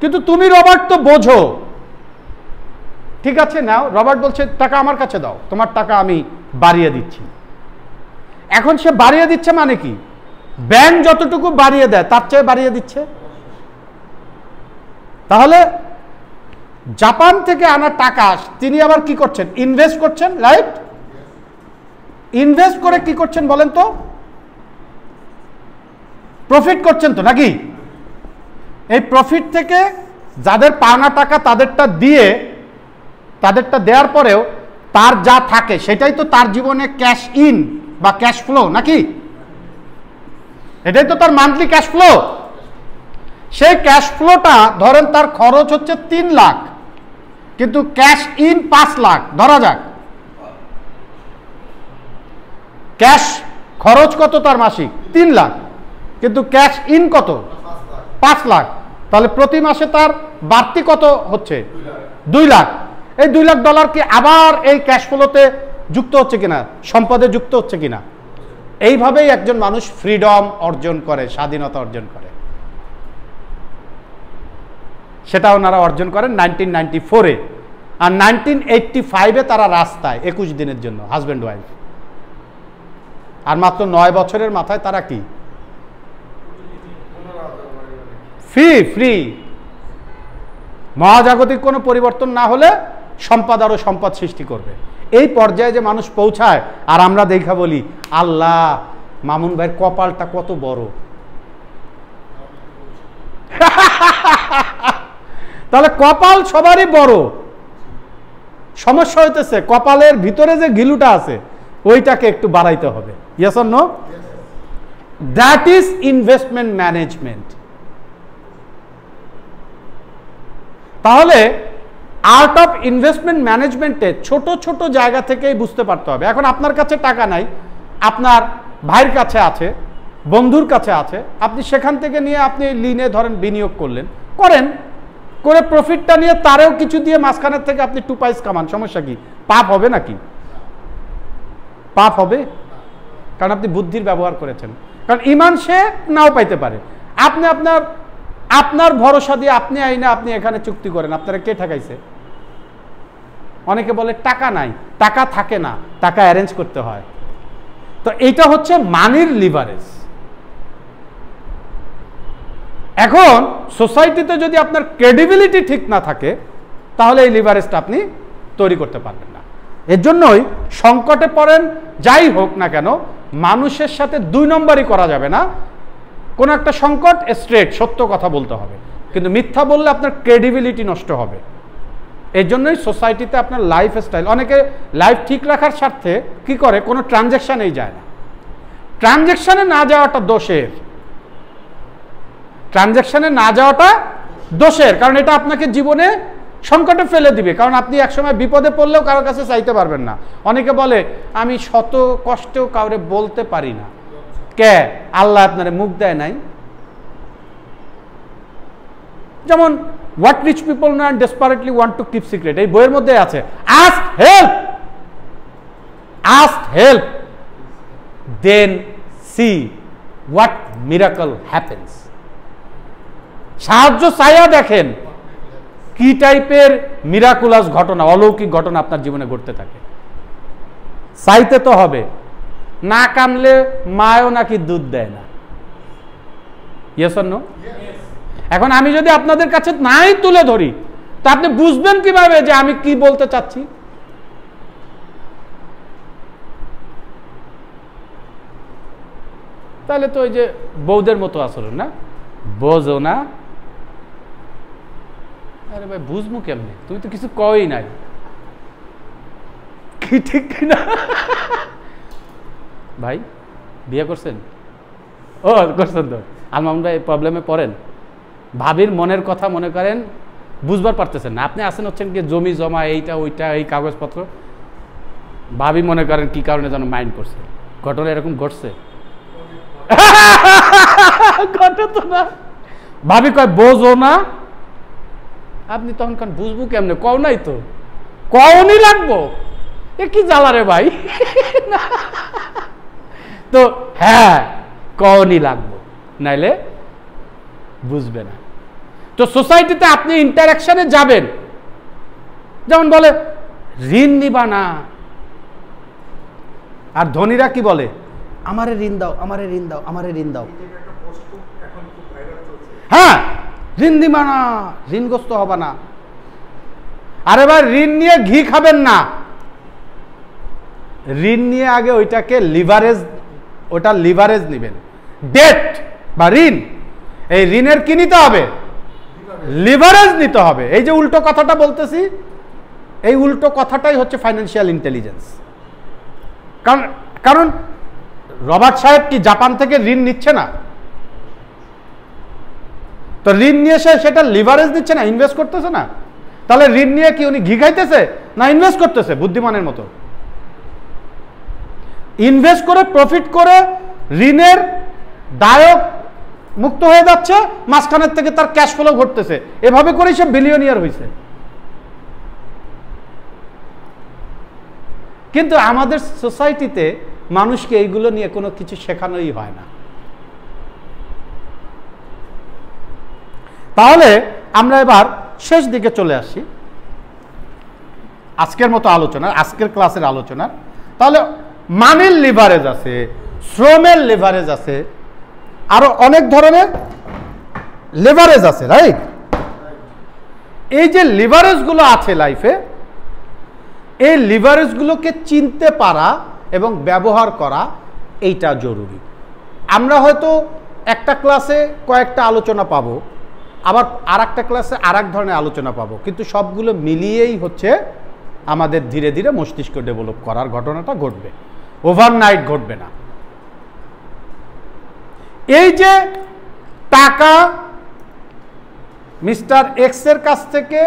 কিন্তু তুমি রবার্ট তো বোঝো। ঠিক আছে, নাও। রবার্ট বলছে টাকা আমার কাছে দাও, তোমার টাকা আমি বাড়িয়ে দিচ্ছি। এখন সে বাড়িয়ে দিচ্ছে মানে কি? ব্যাংক যতটুকু বাড়িয়ে দেয় তার চেয়ে বাড়িয়ে দিচ্ছে। তাহলে জাপান থেকে আনা টাকা তিনি আবার কি করছেন? ইনভেস্ট করছেন, রাইট? ইনভেস্ট করে কি করছেন বলেন তো? প্রফিট করছেন তো, নাকি? এই প্রফিট থেকে যাদের পাওনা টাকা তাদেরটা দেওয়ার পরেও তার যা থাকে সেটাই তো তার জীবনে ক্যাশ ইন বা ক্যাশ ফ্লো, নাকি? এটাই তো তার মান্থলি ক্যাশ ফ্লো। সেই ক্যাশ ফ্লোটা ধরেন তার খরচ হচ্ছে 3 লাখ, কিন্তু ক্যাশ ইন 5 লাখ ধরা যাক। ক্যাশ খরচ কত তার মাসিক? 3 লাখ, কিন্তু ক্যাশ ইন কত? 5 লাখ। তাহলে প্রতি মাসে তার বাড়তি কত হচ্ছে? 2 লাখ। এই $2 লাখ কি আবার এই ক্যাশ ফ্লোতে যুক্ত হচ্ছে কিনা, সম্পদে যুক্ত হচ্ছে কিনা? এইভাবেই একজন মানুষ ফ্রিডম অর্জন করে, স্বাধীনতা অর্জন করে। সেটা ওনারা অর্জন করেন 1994-এ, আর 1985-এ তারা রাস্তায় 21 দিনের জন্য, হাজব্যান্ড ওয়াইফ। আর মাত্র 9 বছরের মাথায় তারা কি ফ্রি। মহাজাগতিক কোনো পরিবর্তন না হলে সম্পদ আরো সম্পদ সৃষ্টি করবে। এই পর্যায়ে যে মানুষ পৌঁছায়, আর আমরা দেখা বলি আল্লাহ মামুন ভাইয়ের কপালটা কত বড়। তাহলে কপাল সবারই বড়, সমস্যা হইতেছে কপালের ভিতরে যে গিলুটা আছে ওইটাকে একটু বাড়াইতে হবে। Yes or no? That is investment management. তাহলে আর্ট অফ ইনভেস্টমেন্ট ম্যানেজমেন্টে ছোট ছোট জায়গা থেকেই বুঝতে পারতে হবে। এখন আপনার কাছে টাকা নাই, আপনার ভাইয়ের কাছে আছে, বন্ধুর কাছে আছে, আপনি সেখান থেকে নিয়ে আপনি লিনে ধরেন বিনিয়োগ করলেন, করেন, করে প্রফিটটা নিয়ে তারেও কিছু দিয়ে মাঝখানের থেকে আপনি 2 পয়সা কামান, সমস্যা কি? পাপ হবে নাকি? পাপ হবে? কারণ আপনি বুদ্ধির ব্যবহার করেছেন। কারণ ইমান সে নাও পাইতে পারে। আপনি আপনার ভরসা দিয়ে আপনি আইনা আপনি এখানে চুক্তি করেন, আপনারা কে ঠকাইছে? অনেকে বলে টাকা নাই, টাকা থাকে না, টাকা অ্যারেঞ্জ করতে হয়। তো এইটা হচ্ছে মানির লিভারেজ। এখন সোসাইটিতে যদি আপনার ক্রেডিবিলিটি ঠিক না থাকে তাহলে এই লিভারেজটা আপনি তৈরি করতে পারবেন না। এর জন্যই সংকটে পড়েন, যাই হোক না কেন মানুষের সাথে 2 নম্বরই করা যাবে না। কোন একটা সংকট স্ট্রেট সত্য কথা বলতে হবে, কিন্তু মিথ্যা বললে আপনার ক্রেডিবিলিটি নষ্ট হবে। এই জন্যই সোসাইটিতে আপনার লাইফ স্টাইল, অনেকে লাইফ ঠিক রাখার স্বার্থে কি করে, কোনো ট্রানজ্যাকশানেই যায় না। ট্রানজ্যাকশানে না যাওয়াটা দোষের, ট্রানজ্যাকশানে না যাওয়াটা দোষের, কারণ এটা আপনাকে জীবনে সংকটে ফেলে দিবে। কারণ আপনি একসময় বিপদে পড়লেও কারোর কাছে চাইতে পারবেন না। অনেকে বলে আমি শত কষ্টেও কাউরে বলতে পারি না। কে? আল্লাহ আপনারে মুখ দেয় নাই। যেমন what rich people know and desperately want to keep secret, এই বইয়ের মধ্যে আছে, ask help then see what miracle happens. সাহায্য চাইয়া দেখেন কি টাইপের মিরাকুলাস ঘটনা, অলৌকিক ঘটনা আপনার জীবনে ঘটতে থাকে। চাইতে তো হবে, না কামলে মায়ও নাকি দুধ দেয় না। Yes or no? এখন আমি যদি আপনাদের কাছে নাই তুলে ধরি তা আপনি বুঝবেন কিভাবে যে আমি কি বলতে চাচ্ছি? তাহলে তো ওই যে বৌদের মতো আচরণ না, বোঝো না। আরে ভাই বুঝবো কেমনে, তুমি তো কিছু কই নাই, কি ঠিক কিনা? ভাই বিয়ে করছেন? ও করছেন তো। আলমামুন ভাই প্রবলেমে পড়েন, ভাবির মনের কথা মনে করেন বুঝবার পারতেছেন না। আপনি আসেন হচ্ছেন কি জমি জমা এইটা ওইটা এই কাগজপত্র, ভাবি মনে করেন কি কারণে যেন মাইন্ড করছে। ঘটনা এরকম ঘটছে? ঘটে তো না। ভাবি কয় বোঝো না, আপনি তখন কারণ বুঝবো কেমনে, কও নাই তো, কওনি লাগবো, এ কি জ্বালা রে ভাই। তো হ্যাঁ কওনি লাগবো, নাইলে বুঝবে না। তো সোসাইটিতে আপনি ইন্টারাকশনে যাবেন, যেমন বলে ঋণ নিবা না, আর ধনীরা কি বলে, আমারে ঋণ দাও, আমারে ঋণ দাও, আমারে ঋণ দাও। হ্যাঁ, ঋণ দিবা না, ঋণগ্রস্ত হবা না। আর এবার ঋণ নিয়ে ঘি খাবেন না, ঋণ নিয়ে আগে ওইটাকে লিভারেজ, ওটা লিভারেজ নেবেন। ডেট বা ঋণ, এই ঋণের কি নিতে হবে? লিভারেজ নিতে হবে। এই যে উল্টো কথাটা বলতেছি, এই উল্টো কথাটাই হচ্ছে ফাইন্যান্সিয়াল ইন্টেলিজেন্স। কারণ রবার্ট সাহেব কি জাপান থেকে ঋণ নিচ্ছে না? তো ঋণ নিয়ে সেটা লিভারেজ দিচ্ছে না, ইনভেস্ট করতেছে না। তাহলে ঋণ নিয়ে কি উনি ঘি খাইতেছে না ইনভেস্ট করতেছে? বুদ্ধিমানের মতো ইনভেস্ট করে প্রফিট করে ঋণের দায়ক মুক্ত হয়ে যাচ্ছে, মাঝখানের থেকে তার ক্যাশ ফ্লো ঘটতেছে। এভাবে করে সে বিলিয়নিয়ার হয়েছে। কিন্তু আমাদের সোসাইটিতে মানুষকে এইগুলো নিয়ে কোনো কিছু শেখানোই হয় না। তাহলে আমরা এবার শেষ দিকে চলে আসি আজকের মতো আলোচনা, আজকের ক্লাসের আলোচনা। তাহলে মানির লিভারেজ আছে, শ্রমের লিভারেজ আছে, আরো অনেক ধরনের লিভারেজ আছে, রাইট? এই যে লিভারেজ গুলো আছে লাইফে, এই লিভারেজগুলোকে চিনতে পারা এবং ব্যবহার করা এইটা জরুরি। আমরা হয়তো একটা ক্লাসে কয়েকটা আলোচনা পাবো, আবার আর একটা ক্লাসে আর এক ধরনের আলোচনা পাবো, কিন্তু সবগুলো মিলিয়েই হচ্ছে আমাদের ধীরে ধীরে মস্তিষ্ক ডেভেলপ করার ঘটনাটা ঘটবে, ওভারনাইট ঘটবে না। এই যে টাকা মিস্টার এক্স এর কাছ থেকে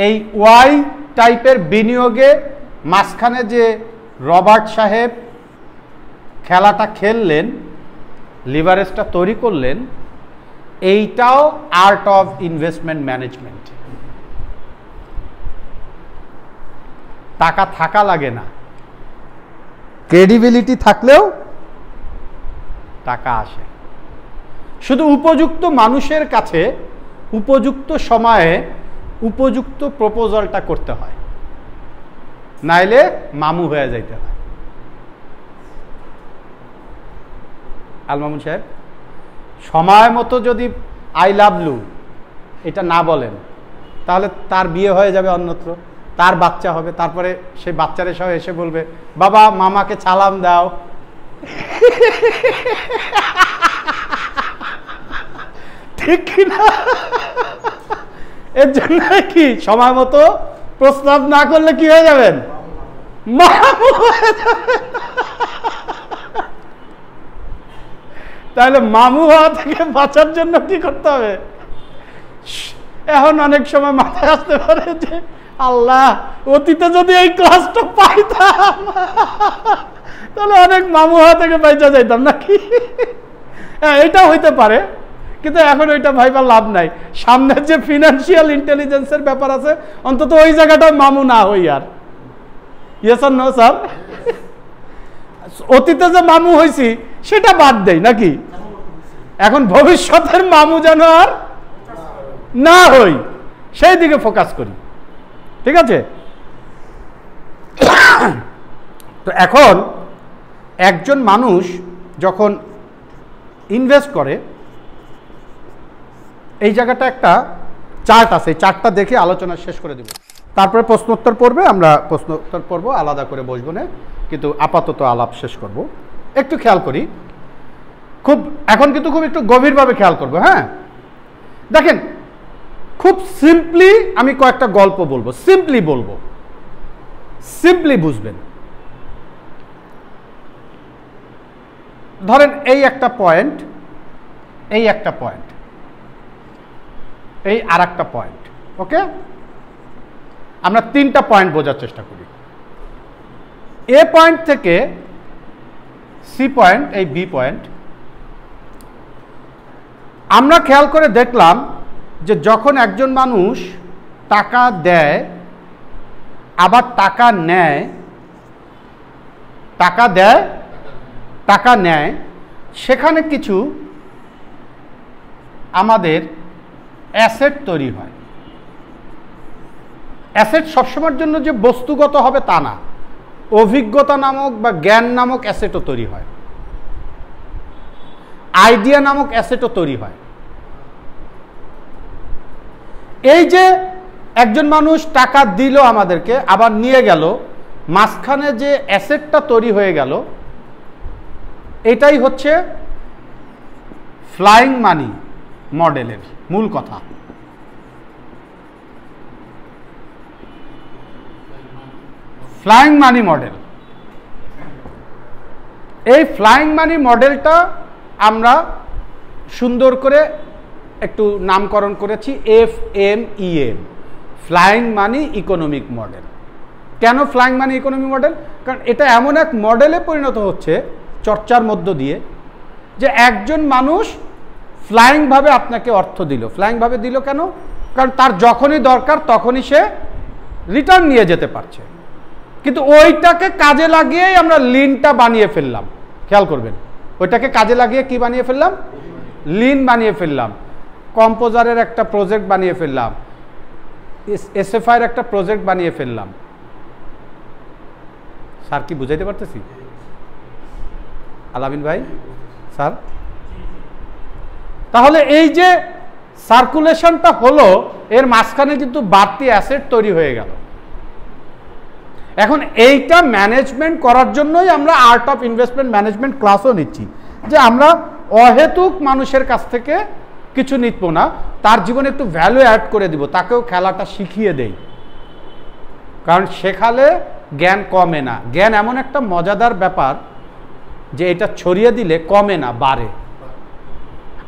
এই ওয়াই টাইপের বিনিয়োগে মাঝখানে যে রবার্ট সাহেব খেলাটা খেললেন, লিভারেজটা তৈরি করলেন, এইটাও আর্ট অফ ইনভেস্টমেন্ট ম্যানেজমেন্ট। টাকা থাকা লাগে না, ক্রেডিবিলিটি থাকলেও টাকা আসে। শুধু উপযুক্ত মানুষের কাছে উপযুক্ত সময়ে উপযুক্ত প্রপোজালটা করতে হয়, নাইলে মামু হয়ে যাইতে হয়। আল মামুন সাহেব, সময় মতো যদি আই লাভ ইউ এটা না বলেন, তাহলে তার বিয়ে হয়ে যাবে অন্যত্র, তার বাচ্চা হবে, তারপরে সেই বাচ্চারা সব এসে বলবে বাবা মামাকে সালাম দাও। ঠিক কিনা? এর জন্য কি সময় মতো প্রস্তাব না করলে কি হয়ে যাবেন? মামু হয়ে যাবেন। তাহলে মামু হওয়া থেকে বাঁচার জন্য কি করতে হবে? এখন অনেক সময় মাথায় আসতে পারে যে আল্লাহ, অতীতে যদি এই ক্লাসটা পাইতাম তাহলে অনেক মামু হওয়া থেকে বাঁচা যাইতাম নাকি? হ্যাঁ, এটা হইতে পারে, কিন্তু এখন ওইটা ভাইবার লাভ নাই। সামনের যে ফিনান্সিয়াল ইন্টেলিজেন্সের ব্যাপার আছে, অন্তত ওই জায়গাটা মামু না হই। আর ইয়েস আর নো স্যার? অতীতে যে মামু হয়েছি সেটা বাদ দেই নাকি? এখন ভবিষ্যতের মামু যেন আর না হই, সেই দিকে ফোকাস করি। ঠিক আছে? তো এখন একজন মানুষ যখন ইনভেস্ট করে, এই জায়গাটা একটা চার্ট আছে, চার্টটা দেখে আলোচনা শেষ করে দেব, তারপরে প্রশ্নোত্তর পড়বে, আমরা প্রশ্নোত্তর পড়ব, আলাদা করে বসবো না, কিন্তু আপাতত আলাপ শেষ করব। একটু খেয়াল করি, খুব এখন কিন্তু খুব একটু গভীরভাবে খেয়াল করবো। হ্যাঁ, দেখেন, খুব সিম্পলি আমি কয়েকটা গল্প বলবো, সিম্পলি বলবো, সিম্পলি বুঝবেন। ধরেন এই একটা পয়েন্ট, এই একটা পয়েন্ট, এই আর একটা পয়েন্ট, ওকে? আমরা তিনটা পয়েন্ট বোঝার চেষ্টা করি। এ পয়েন্ট থেকে সি পয়েন্ট, এই বি পয়েন্ট। আমরা খেয়াল করে দেখলাম যে যখন একজন মানুষ টাকা দেয় আবার টাকা নেয়, টাকা দেয় টাকা নেয়, সেখানে কিছু আমাদের অ্যাসেট তৈরি হয়। অ্যাসেট সবসময়ের জন্য যে বস্তুগত হবে তা না, অভিজ্ঞতা নামক বা জ্ঞান নামক অ্যাসেটও তৈরি হয়, আইডিয়া নামক অ্যাসেটও তৈরি হয়। এই যে একজন মানুষ টাকা দিল আমাদেরকে, আবার নিয়ে গেল, মাঝখানে যে অ্যাসেটটা তৈরি হয়ে গেল, এটাই হচ্ছে ফ্লাইং মানি মডেলের মূল কথা। ফ্লাইং মানি মডেল, এই ফ্লাইং মানি মডেলটা আমরা সুন্দর করে একটু নামকরণ করেছি FMEM, ফ্লাইং মানি ইকোনমিক মডেল। কেন ফ্লাইং মানি ইকোনমিক মডেল? কারণ এটা এমন এক মডেলে পরিণত হচ্ছে চর্চার মধ্য দিয়ে, যে একজন মানুষ ফ্লাইংভাবে আপনাকে অর্থ দিল। ফ্লাইংভাবে দিল কেন? কারণ তার যখনই দরকার তখনই সে রিটার্ন নিয়ে যেতে পারছে, কিন্তু ওইটাকে কাজে লাগিয়েই আমরা লিনটা বানিয়ে ফেললাম। খেয়াল করবেন, ওইটাকে কাজে লাগিয়ে কি বানিয়ে ফেললাম? লিন বানিয়ে ফেললাম, কম্পোজারের একটা প্রজেক্ট বানিয়ে ফেললাম, SFIর একটা প্রজেক্ট বানিয়ে ফেললাম। স্যার কি বুঝাইতে পারতেছি? আলামিন ভাই, স্যার, তাহলে এই যে সার্কুলেশনটা হলো, এর মাঝখানে কিন্তু বাড়তি অ্যাসেট তৈরি হয়ে গেল। এখন এইটা ম্যানেজমেন্ট করার জন্যই আমরা আর্ট অফ ইনভেস্টমেন্ট ম্যানেজমেন্ট ক্লাসও নিচ্ছি, যে আমরা অহেতুক মানুষের কাছ থেকে কিছু নিতব না, তার জীবনে একটু ভ্যালু অ্যাড করে দিব, তাকেও খেলাটা শিখিয়ে দেই। কারণ শেখালে জ্ঞান কমে না। জ্ঞান এমন একটা মজাদার ব্যাপার যে এটা ছড়িয়ে দিলে কমে না, বাড়ে।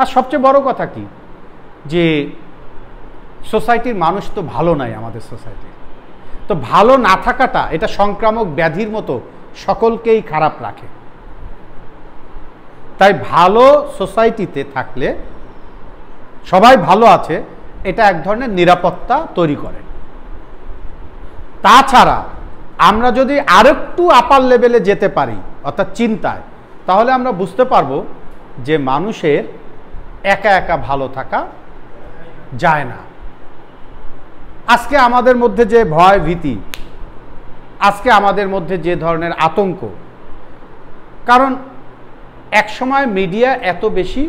আর সবচেয়ে বড় কথা কি, যে সোসাইটির মানুষ তো ভালো নাই আমাদের সোসাইটি। তো ভালো না থাকাটা এটা সংক্রামক ব্যাধির মতো সকলকেই খারাপ রাখে। তাই ভালো সোসাইটিতে থাকলে, সবাই ভালো আছে, এটা এক ধরনের নিরাপত্তা তৈরি করে। তাছাড়া আমরা যদি আরেকটু আপার লেভেলে যেতে পারি, অর্থাৎ চিন্তায়, তাহলে আমরা বুঝতে পারবো যে মানুষের একা একা ভালো থাকা যায় না। আজকে আমাদের মধ্যে যে ভয় ভীতি, আজকে আমাদের মধ্যে যে ধরনের আতঙ্ক, কারণ একসময় মিডিয়া এত বেশি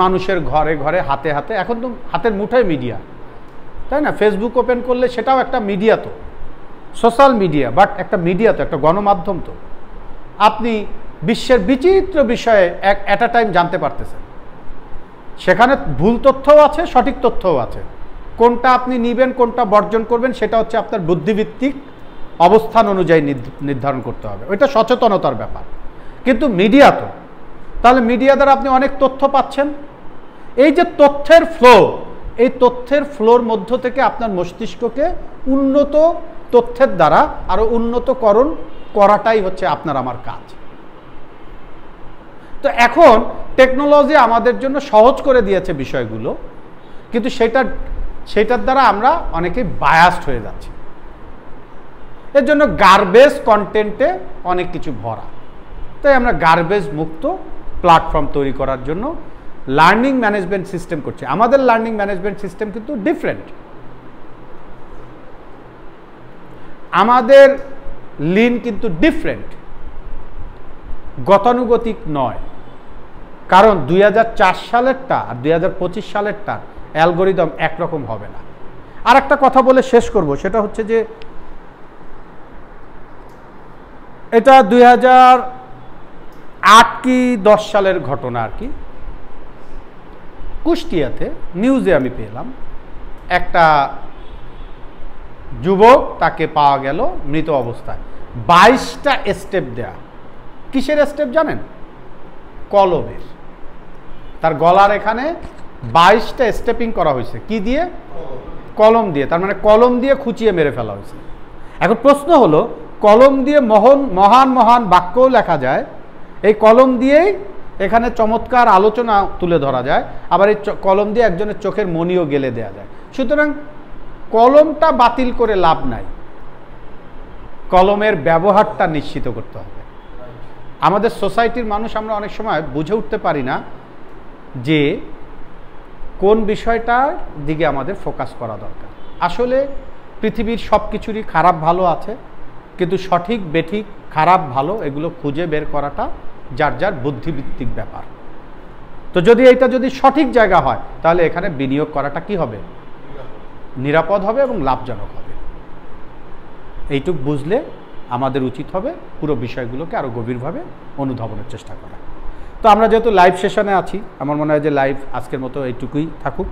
মানুষের ঘরে ঘরে হাতে হাতে, এখন তো হাতের মুঠোয় মিডিয়া, তাই না? ফেসবুক ওপেন করলে সেটাও একটা মিডিয়া, তো সোশ্যাল মিডিয়া, বাট একটা মিডিয়া, তো একটা গণমাধ্যম। তো আপনি বিশ্বের বিচিত্র বিষয়ে অ্যাট আ টাইম জানতে পারতেছেন। সেখানে ভুল তথ্যও আছে, সঠিক তথ্যও আছে। কোনটা আপনি নিবেন, কোনটা বর্জন করবেন, সেটা হচ্ছে আপনার বুদ্ধিভিত্তিক অবস্থান অনুযায়ী নির্ধারণ করতে হবে। ওইটা সচেতনতার ব্যাপার। কিন্তু মিডিয়া তো, তাহলে মিডিয়া দ্বারা আপনি অনেক তথ্য পাচ্ছেন। এই যে তথ্যের ফ্লো, এই তথ্যের ফ্লোর মধ্য থেকে আপনার মস্তিষ্ককে উন্নত তথ্যের দ্বারা আরো উন্নতকরণ করাটাই হচ্ছে আপনার আমার কাজ। তো এখন টেকনোলজি আমাদের জন্য সহজ করে দিয়েছে বিষয়গুলো, কিন্তু সেটার দ্বারা আমরা অনেকেই বায়াসড হয়ে যাচ্ছি। এর জন্য গার্বেজ কন্টেন্টে অনেক কিছু ভরা। তাই আমরা গার্বেজ মুক্ত প্ল্যাটফর্ম তৈরি করার জন্য লার্নিং ম্যানেজমেন্ট সিস্টেম করছি। আমাদের লার্নিং ম্যানেজমেন্ট সিস্টেম কিন্তু ডিফারেন্ট। আমাদের লিন কিন্তু ডিফারেন্ট, গতানুগতিক নয়। কারণ 2004 সালেরটা আর 2025 সালেরটা অ্যালগোরিদম একরকম হবে না। আর একটা কথা বলে শেষ করব, সেটা হচ্ছে যে এটা 2008 কি 10 সালের ঘটনা আর কি। কুষ্টিয়াতে নিউজে আমি পেলাম, একটা যুবক, তাকে পাওয়া গেল মৃত অবস্থায়। 22টা স্টেপ দেয়া। কিসের স্টেপ জানেন? কলমের। তার গলার এখানে 22টা স্টেপিং করা হয়েছে। কি দিয়ে? কলম দিয়ে। তার মানে কলম দিয়ে খুঁচিয়ে মেরে ফেলা হয়েছে। এখন প্রশ্ন হলো, কলম দিয়ে মহান মহান বাক্যও লেখা যায়, এই কলম দিয়েই এখানে চমৎকার আলোচনা তুলে ধরা যায়, আবার এই কলম দিয়ে একজনের চোখের মণিও গেলে দেয়া যায়। সুতরাং কলমটা বাতিল করে লাভ নাই, কলমের ব্যবহারটা নিশ্চিত করতে হবে। আমাদের সোসাইটির মানুষ আমরা অনেক সময় বুঝে উঠতে পারি না যে কোন বিষয়টার দিকে আমাদের ফোকাস করা দরকার। আসলে পৃথিবীর সব কিছুরই খারাপ ভালো আছে, কিন্তু সঠিক বেঠিক, খারাপ ভালো এগুলো খুঁজে বের করাটা যার যার বুদ্ধিভিত্তিক ব্যাপার। তো এটা যদি সঠিক জায়গা হয়, তাহলে এখানে বিনিয়োগ করাটা কি হবে? নিরাপদ হবে এবং লাভজনক হবে। এইটুক বুঝলে আমাদের উচিত হবে পুরো বিষয়গুলোকে আরো গভীরভাবে অনুধাবনের চেষ্টা করা। তো আমরা যেহেতু লাইভ সেশনে আছি, আমার মনে হয় যে লাইভ আজকের মতো এইটুকুই থাকুক।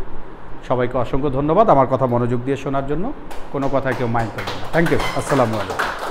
সবাইকে অসংখ্য ধন্যবাদ আমার কথা মনোযোগ দিয়ে শোনার জন্য। কোনো কথায় কেউ মাইন্ড করবেন না। Thank you. আসসালামু আলাইকুম।